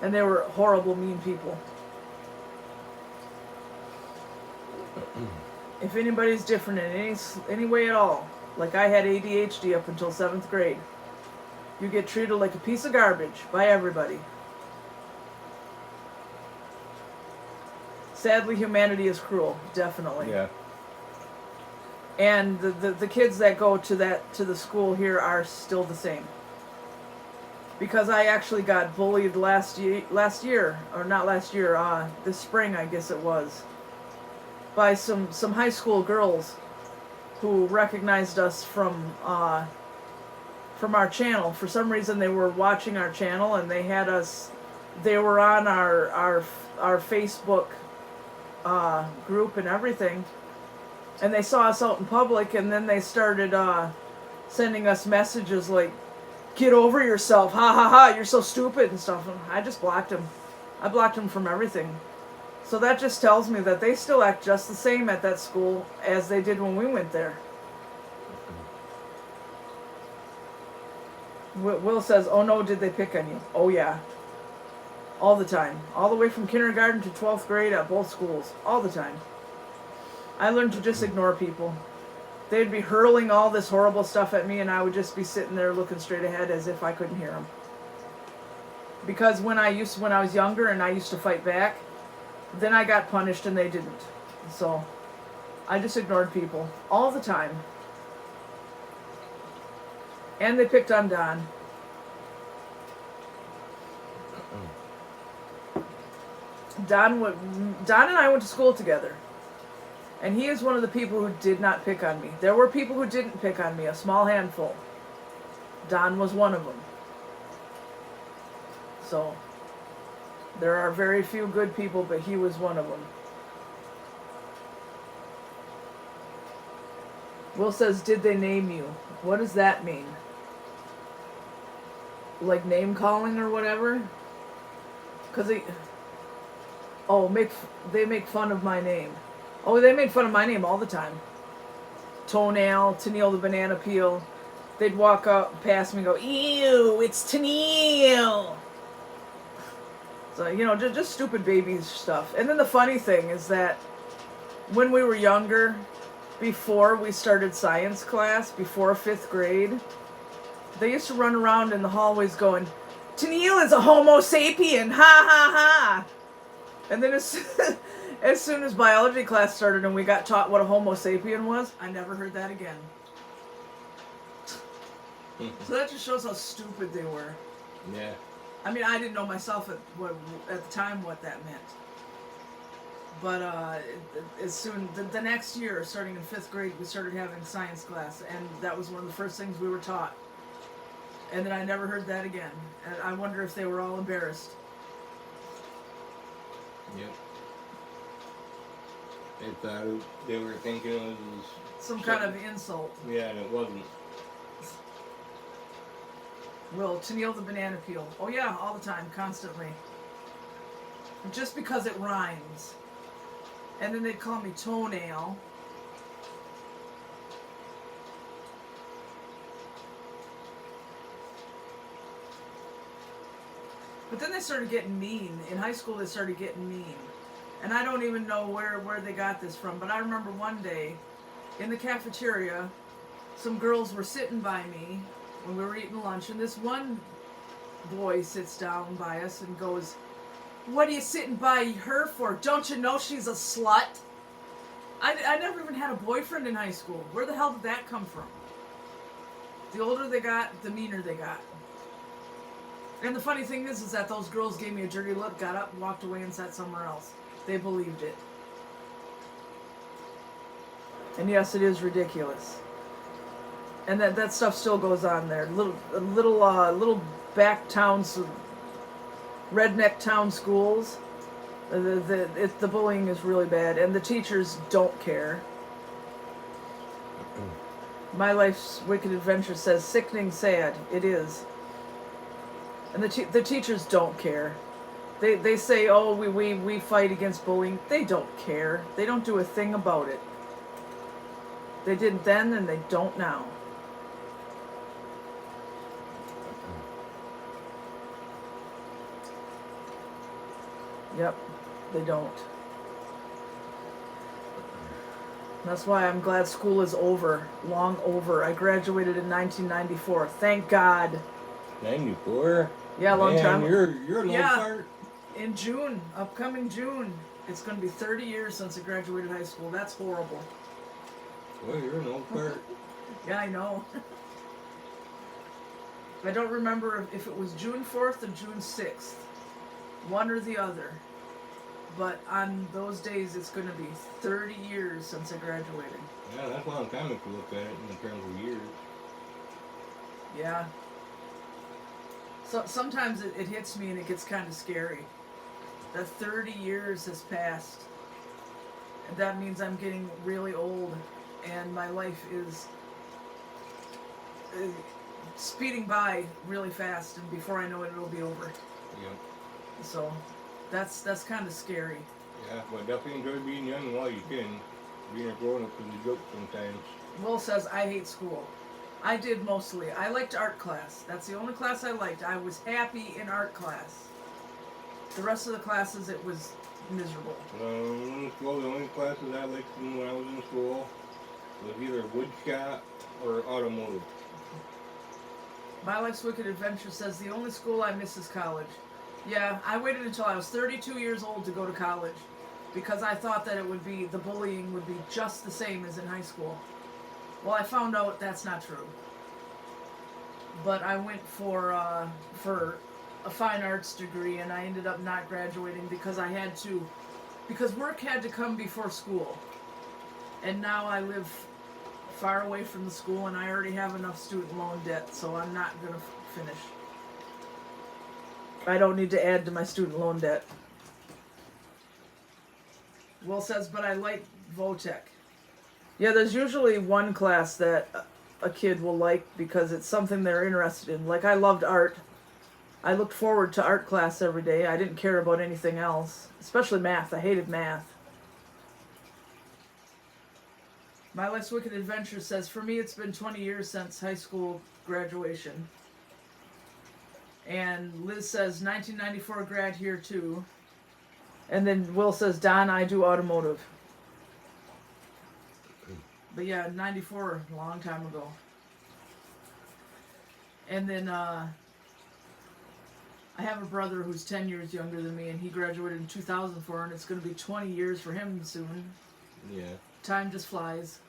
and they were horrible, mean people. If anybody's different in any way at all, like I had ADHD up until 7th grade, you get treated like a piece of garbage by everybody. Sadly, humanity is cruel, definitely. Yeah. And the kids that go to the school here are still the same. Because I actually got bullied last year, or not last year, this spring I guess it was, by some high school girls who recognized us from our channel. For some reason they were watching our channel and they were on our Facebook group and everything, and they saw us out in public, and then they started sending us messages like, get over yourself, ha ha ha, you're so stupid and stuff. And I just blocked them. I blocked them from everything. So that just tells me that they still act just the same at that school as they did when we went there. Will says, oh no, did they pick on you? Oh yeah. All the time. All the way from kindergarten to 12th grade at both schools. All the time. I learned to just ignore people. They'd be hurling all this horrible stuff at me and I would just be sitting there looking straight ahead as if I couldn't hear them. Because when I was younger and I used to fight back, then I got punished and they didn't. So I just ignored people all the time. And they picked on Don. Don and I went to school together. And he is one of the people who did not pick on me. There were people who didn't pick on me, a small handful. Don was one of them. So, there are very few good people, but he was one of them. Will says, did they name you? What does that mean? Like name calling or whatever? Because they make fun of my name. Oh, they made fun of my name all the time. Toenail, Tennille the banana peel. They'd walk up past me and go, ew, it's Tennille. So, just stupid baby stuff. And then the funny thing is that when we were younger, before we started science class, before 5th grade, they used to run around in the hallways going, Tennille is a homo sapien, ha ha ha. And then as soon as biology class started and we got taught what a Homo sapien was, I never heard that again. So that just shows how stupid they were. Yeah. I mean, I didn't know myself at the time what that meant. But as soon the next year, starting in 5th grade, we started having science class, and that was one of the first things we were taught. And then I never heard that again. And I wonder if they were all embarrassed. Yep. They thought they were thinking it was Some kind of insult. Yeah, and it wasn't. Will, Tennille the banana peel. Oh yeah, all the time, constantly. Just because it rhymes. And then they'd call me toenail. But then they started getting mean. In high school, they started getting mean. And I don't even know where they got this from. But I remember one day, in the cafeteria, some girls were sitting by me when we were eating lunch. And this one boy sits down by us and goes, "What are you sitting by her for? Don't you know she's a slut?" I never even had a boyfriend in high school. Where the hell did that come from? The older they got, the meaner they got. And the funny thing is that those girls gave me a dirty look, got up, walked away, and sat somewhere else. They believed it. And yes, it is ridiculous. And that stuff still goes on there. Little back towns, redneck town schools. The bullying is really bad, and the teachers don't care. My Life's Wicked Adventure says, sickening sad. It is. And the teachers don't care. They say, oh, we fight against bullying. They don't care. They don't do a thing about it. They didn't then, and they don't now. Yep, they don't. That's why I'm glad school is over. Long over. I graduated in 1994. Thank God. 94? Yeah, long Man, time. You're an old fart. In June, upcoming June, it's going to be 30 years since I graduated high school. That's horrible. Well, you're an old fart. Yeah, I know. I don't remember if it was June 4th or June 6th. One or the other. But on those days, it's going to be 30 years since I graduated. Yeah, that's a long time if you look at it in terms of years. Yeah. So sometimes it hits me and it gets kind of scary. That 30 years has passed. And that means I'm getting really old. And my life is speeding by really fast. And before I know it, it'll be over. Yep. So that's kind of scary. Yeah, but definitely enjoy being young while you can. Being a grown up is a joke sometimes. Will says, I hate school. I did mostly. I liked art class. That's the only class I liked. I was happy in art class. The rest of the classes, it was miserable. Well, the only classes I liked when I was in school was either wood shop or automotive. My Life's Wicked Adventure says, the only school I miss is college. Yeah, I waited until I was 32 years old to go to college because I thought that the bullying would be just the same as in high school. Well, I found out that's not true. But I went for a fine arts degree, and I ended up not graduating because because work had to come before school. And now I live far away from the school, and I already have enough student loan debt, so I'm not going to finish. I don't need to add to my student loan debt. Will says, but I like Votech. Yeah, there's usually one class that a kid will like because it's something they're interested in. Like, I loved art. I looked forward to art class every day. I didn't care about anything else, especially math. I hated math. My Life's Wicked Adventure says, for me, it's been 20 years since high school graduation. And Liz says, 1994 grad here, too. And then Will says, Don, I do automotive. But yeah, 94, a long time ago. And then I have a brother who's 10 years younger than me, and he graduated in 2004, and it's going to be 20 years for him soon. Yeah. Time just flies.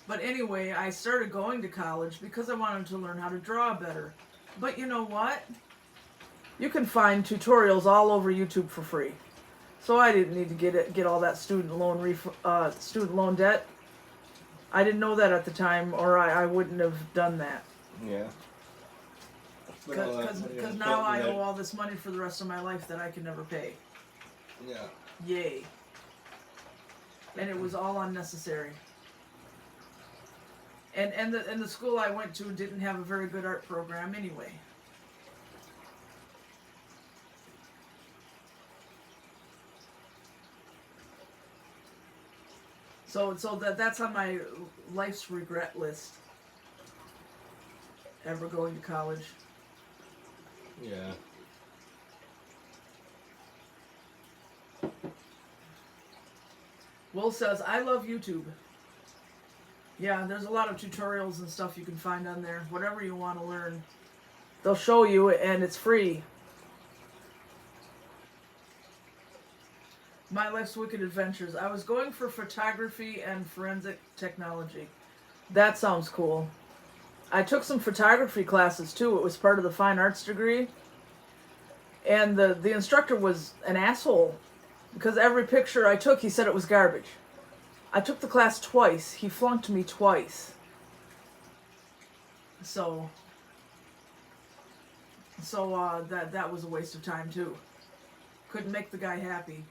But anyway, I started going to college because I wanted to learn how to draw better. But you know what? You can find tutorials all over YouTube for free. So I didn't need to get all that student loan debt. I didn't know that at the time, or I wouldn't have done that. Yeah. Because now I owe all this money for the rest of my life that I can never pay. Yeah. Yay. And it was all unnecessary. And the school I went to didn't have a very good art program anyway. So that's on my life's regret list. Ever going to college. Yeah. Will says, I love YouTube. Yeah, there's a lot of tutorials and stuff you can find on there. Whatever you want to learn. They'll show you, and it's free. My Life's Wicked Adventures. I was going for photography and forensic technology. That sounds cool. I took some photography classes too. It was part of the fine arts degree. And the instructor was an asshole. Because every picture I took, he said it was garbage. I took the class twice. He flunked me twice. So that was a waste of time too. Couldn't make the guy happy.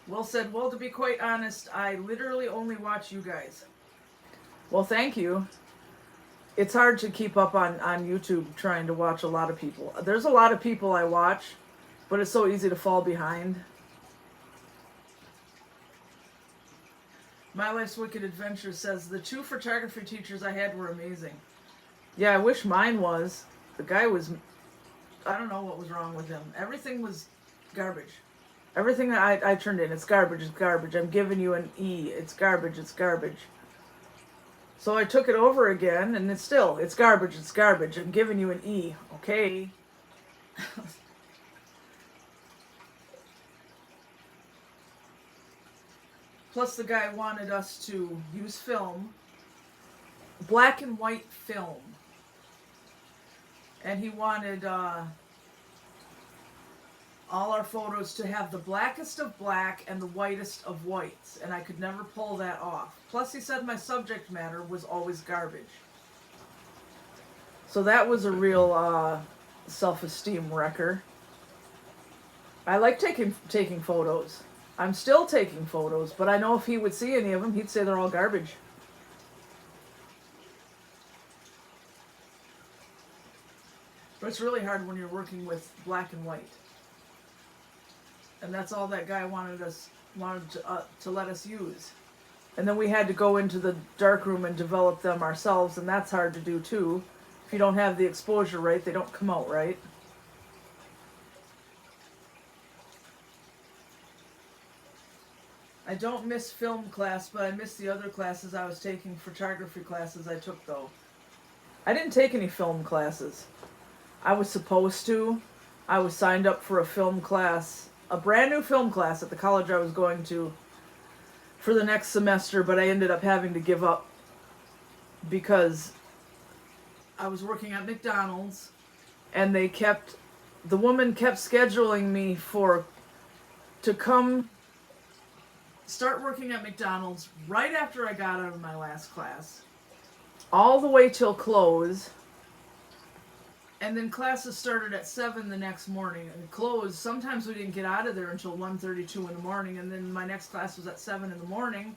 Will said, well, to be quite honest, I literally only watch you guys. Well, thank you. It's hard to keep up on YouTube trying to watch a lot of people. There's a lot of people I watch, but it's so easy to fall behind. My Life's Wicked Adventure says, the 2 photography teachers I had were amazing. Yeah, I wish mine was. The guy was, I don't know what was wrong with him. Everything was garbage. Everything that I turned in, it's garbage, it's garbage. I'm giving you an E, it's garbage, it's garbage. So I took it over again, and it's garbage, it's garbage. I'm giving you an E, okay? Plus the guy wanted us to use film, black and white film. And he wanted all our photos to have the blackest of black and the whitest of whites. And I could never pull that off. Plus he said my subject matter was always garbage. So that was a real self-esteem wrecker. I like taking photos. I'm still taking photos, but I know if he would see any of them, he'd say they're all garbage. But it's really hard when you're working with black and white. And that's all that guy wanted to let us use. And then we had to go into the darkroom and develop them ourselves, and that's hard to do too. If you don't have the exposure right, they don't come out right. I don't miss film class, but I miss the other classes I was taking. Photography classes I took though. I didn't take any film classes. I was supposed to. I was signed up for a film class, a brand new film class at the college I was going to for the next semester, but I ended up having to give up because I was working at McDonald's and the woman kept scheduling me to come start working at McDonald's right after I got out of my last class, all the way till close. And then classes started at 7 the next morning and closed. Sometimes we didn't get out of there until 1:32 in the morning, and then my next class was at 7 in the morning.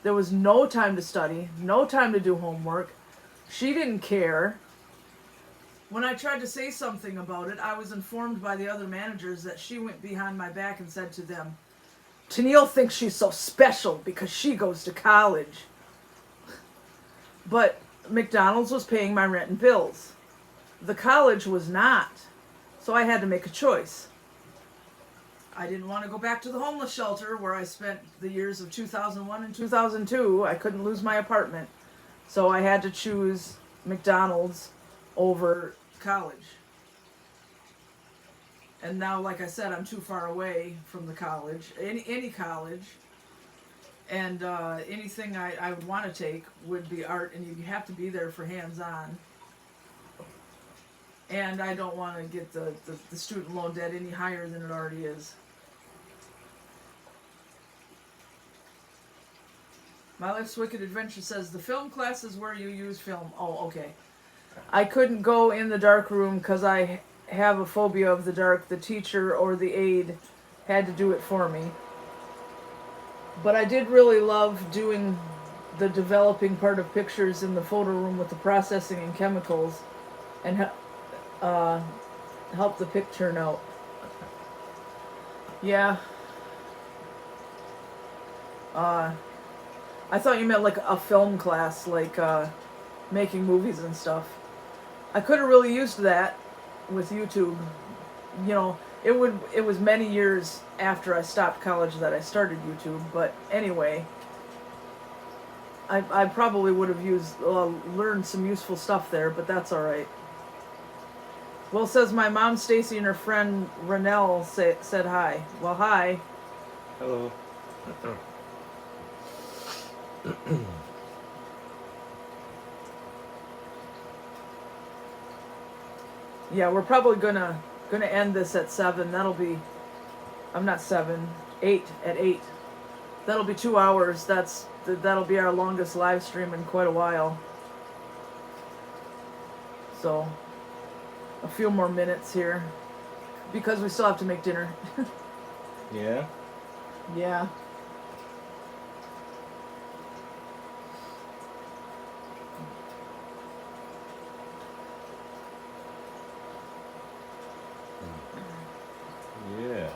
There was no time to study, no time to do homework. She didn't care. When I tried to say something about it, I was informed by the other managers that she went behind my back and said to them, Tennille thinks she's so special because she goes to college. But McDonald's was paying my rent and bills. The college was not. So I had to make a choice. I didn't want to go back to the homeless shelter where I spent the years of 2001 and 2002. I couldn't lose my apartment. So I had to choose McDonald's over college. And now, like I said, I'm too far away from the college, any college. And anything I would want to take would be art, and you have to be there for hands-on. And I don't want to get the student loan debt any higher than it already is. My Life's Wicked Adventure says, the film class is where you use film. Oh, okay. I couldn't go in the dark room because I have a phobia of the dark. The teacher or the aide had to do it for me. But I did really love doing the developing part of pictures in the photo room with the processing and chemicals, and help the pic turn out. Yeah. I thought you meant like a film class, like making movies and stuff. I could have really used that with YouTube. You know, it was many years after I stopped college that I started YouTube, but anyway, I probably would have learned some useful stuff there, but that's all right. Well, says my mom Stacy and her friend Renelle said hi. Well, hi. Hello. Yeah, we're probably gonna end this at 7. That'll be, I'm not 7, 8 at 8. That'll be 2 hours. That'll be our longest live stream in quite a while. So, a few more minutes here, because we still have to make dinner. Yeah. Yeah. Yeah.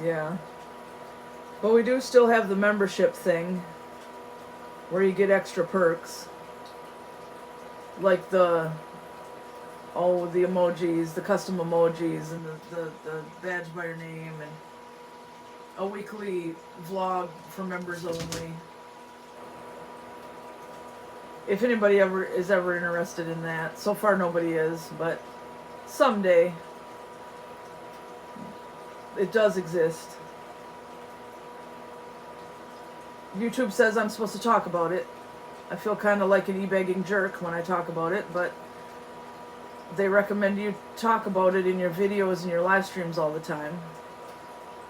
Yeah. But we do still have the membership thing where you get extra perks. Like the emojis, the custom emojis, and the badge by your name, and a weekly vlog for members only. If anybody is ever interested in that. So far nobody is, but someday it does exist. YouTube says I'm supposed to talk about it. I feel kind of like an e-begging jerk when I talk about it, but they recommend you talk about it in your videos and your live streams all the time.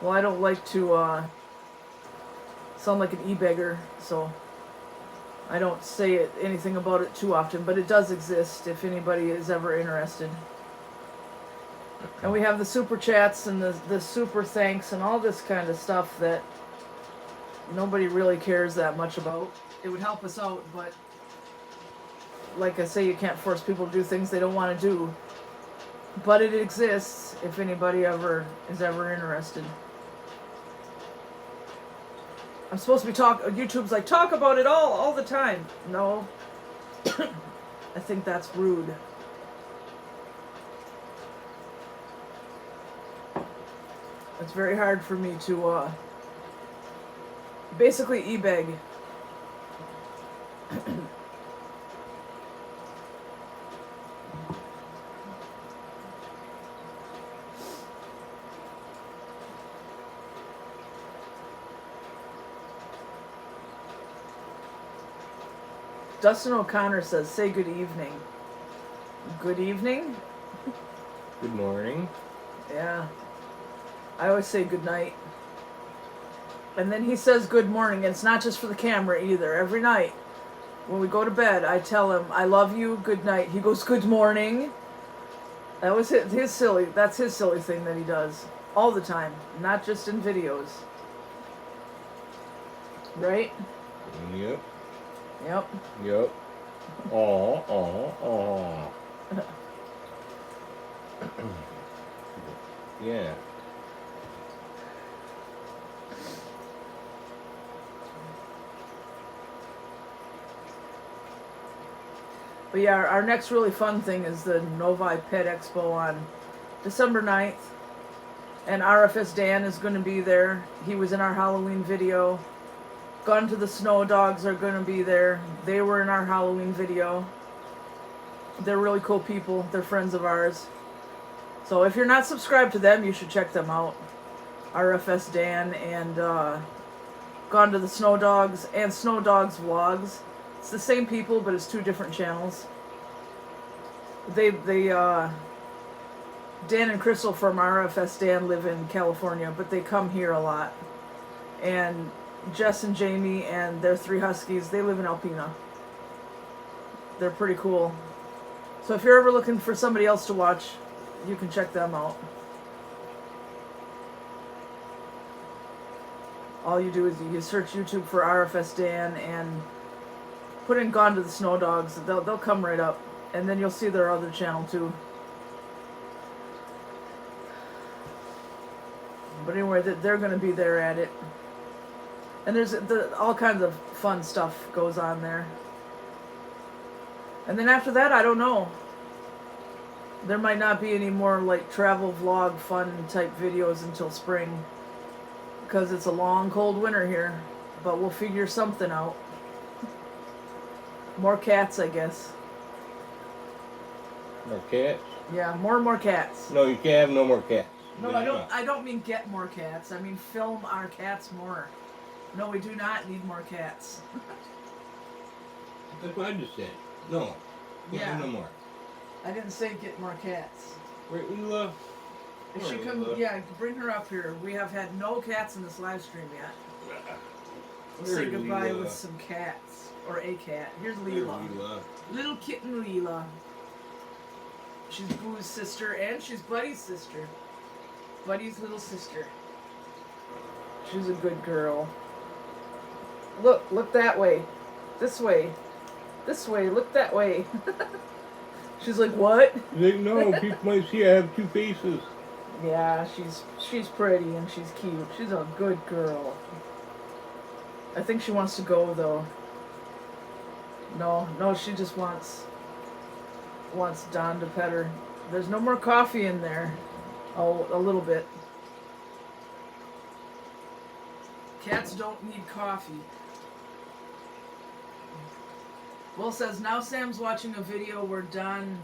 Well, I don't like to sound like an e-beggar, so I don't say anything about it too often, but it does exist if anybody is ever interested. And we have the super chats and the super thanks and all this kind of stuff that nobody really cares that much about. It would help us out, but like I say, you can't force people to do things they don't want to do. But it exists if anybody is ever interested. I'm supposed to be YouTube's like, talk about it all the time. No. I think that's rude. It's very hard for me to basically e-beg. Dustin O'Connor says, say good evening. Good evening? Good morning. Yeah. I always say good night. And then he says good morning, and it's not just for the camera either. Every night, when we go to bed, I tell him, I love you, good night. He goes, good morning. That was that's his silly thing that he does. All the time. Not just in videos. Right? Yep. Yep. Yep. Aw. Yeah. But yeah, our next really fun thing is the Novi Pet Expo on December 9th. And RFS Dan is going to be there. He was in our Halloween video. Gone to the Snow Dogs are going to be there. They were in our Halloween video. They're really cool people. They're friends of ours. So if you're not subscribed to them, you should check them out. RFS Dan and Gone to the Snow Dogs and Snow Dogs Vlogs. It's the same people, but it's 2 different channels. They Dan and Crystal from RFS Dan live in California, but they come here a lot. And Jess and Jamie and their 3 huskies, they live in Alpena. They're pretty cool. So if you're ever looking for somebody else to watch, you can check them out. All you do is you search YouTube for RFS Dan and put in Gone to the Snow Dogs. They'll come right up. And then you'll see their other channel too. But anyway, they're going to be there at it. And there's all kinds of fun stuff goes on there. And then after that, I don't know. There might not be any more like travel vlog fun type videos until spring. Because it's a long cold winter here. But we'll figure something out. More cats, I guess. More cats? Yeah, more and more cats. No, you can't have no more cats. No, I don't mean get more cats. I mean film our cats more. No, we do not need more cats. That's what I just said. No. Yeah. No more. I didn't say get more cats. Wait, Leela. If she comes, yeah, bring her up here. We have had no cats in this live stream yet. Let's say goodbye with some cats. Or a cat. Here's Leela. Little kitten Leela. She's Boo's sister and she's Buddy's sister. Buddy's little sister. She's a good girl. Look that way. This way. This way, look that way. She's like, what? No, people might see I have 2 faces. Yeah, she's pretty and she's cute. She's a good girl. I think she wants to go though. No, she just wants Don to pet her. There's no more coffee in there. Oh, a little bit. Cats don't need coffee. Will says, now Sam's watching a video where Don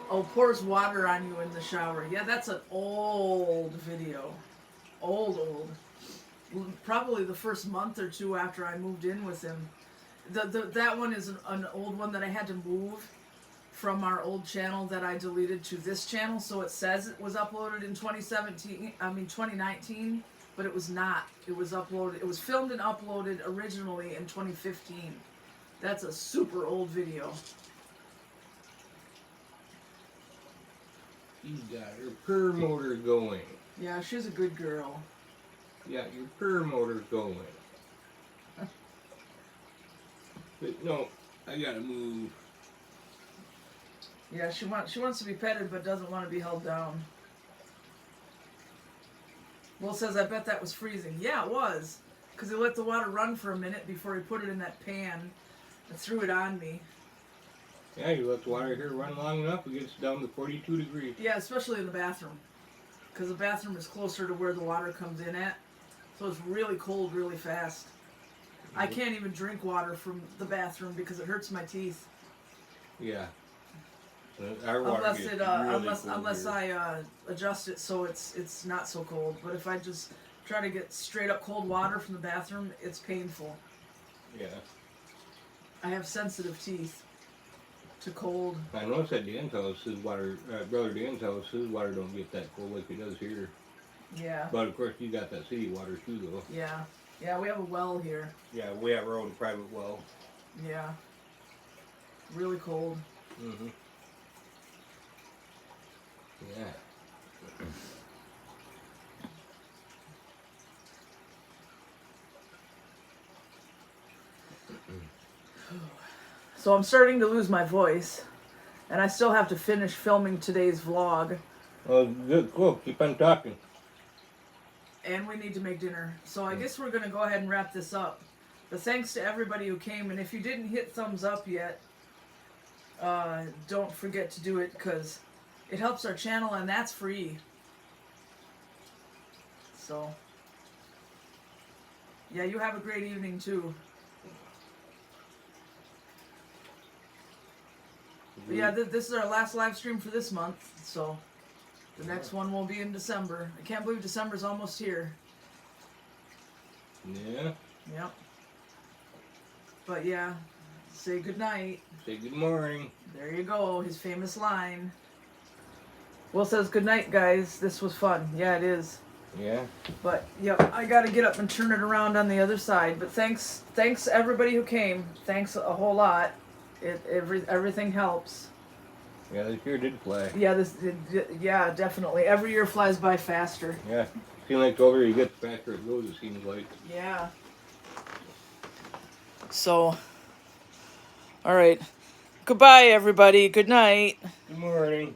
pours water on you in the shower. Yeah, that's an old video. Old. Probably the first month or 2 after I moved in with him. That one is an old one that I had to move from our old channel that I deleted to this channel. So it says it was uploaded in 2019, but it was not. It was uploaded. It was filmed and uploaded originally in 2015. That's a super old video. You got her purr motor going. Yeah, she's a good girl. Yeah, your purr motor's going. But no, I gotta move. Yeah, she wants to be petted but doesn't want to be held down. Will says, I bet that was freezing. Yeah, it was. Because he let the water run for a minute before he put it in that pan and threw it on me. Yeah, you let the water here run long enough, it gets down to 42 degrees. Yeah, especially in the bathroom. Because the bathroom is closer to where the water comes in at. So it's really cold really fast. I can't even drink water from the bathroom because it hurts my teeth. Yeah. Our water Unless gets it unless I adjust it so it's not so cold. But if I just try to get straight up cold water from the bathroom, it's painful. Yeah. I have sensitive teeth to cold. I noticed at Dan's house, his water, brother Dan's house, his water don't get that cold like it does here. Yeah. But of course, you got that city water too, though. Yeah. Yeah, we have a well here. Yeah, we have our own private well. Yeah. Really cold. Mm-hmm. Yeah. So I'm starting to lose my voice, and I still have to finish filming today's vlog. Oh, good. Cool. Keep on talking. And we need to make dinner. So I guess we're going to go ahead and wrap this up. But thanks to everybody who came. And if you didn't hit thumbs up yet, don't forget to do it because it helps our channel and that's free. So, yeah, you have a great evening too. But yeah, this is our last live stream for this month, so the next one will be in December. I can't believe December's almost here. Yeah. Yep. But yeah, say good night. Say good morning. There you go, his famous line. Will says good night, guys. This was fun. Yeah, it is. Yeah. But yep, I gotta get up and turn it around on the other side. But thanks everybody who came. Thanks a whole lot. Everything helps. Yeah, this year did fly. Yeah, yeah, definitely. Every year flies by faster. Yeah. Seems like the older you get, the faster it goes, it seems like. Yeah. So, all right. Goodbye, everybody. Good night. Good morning.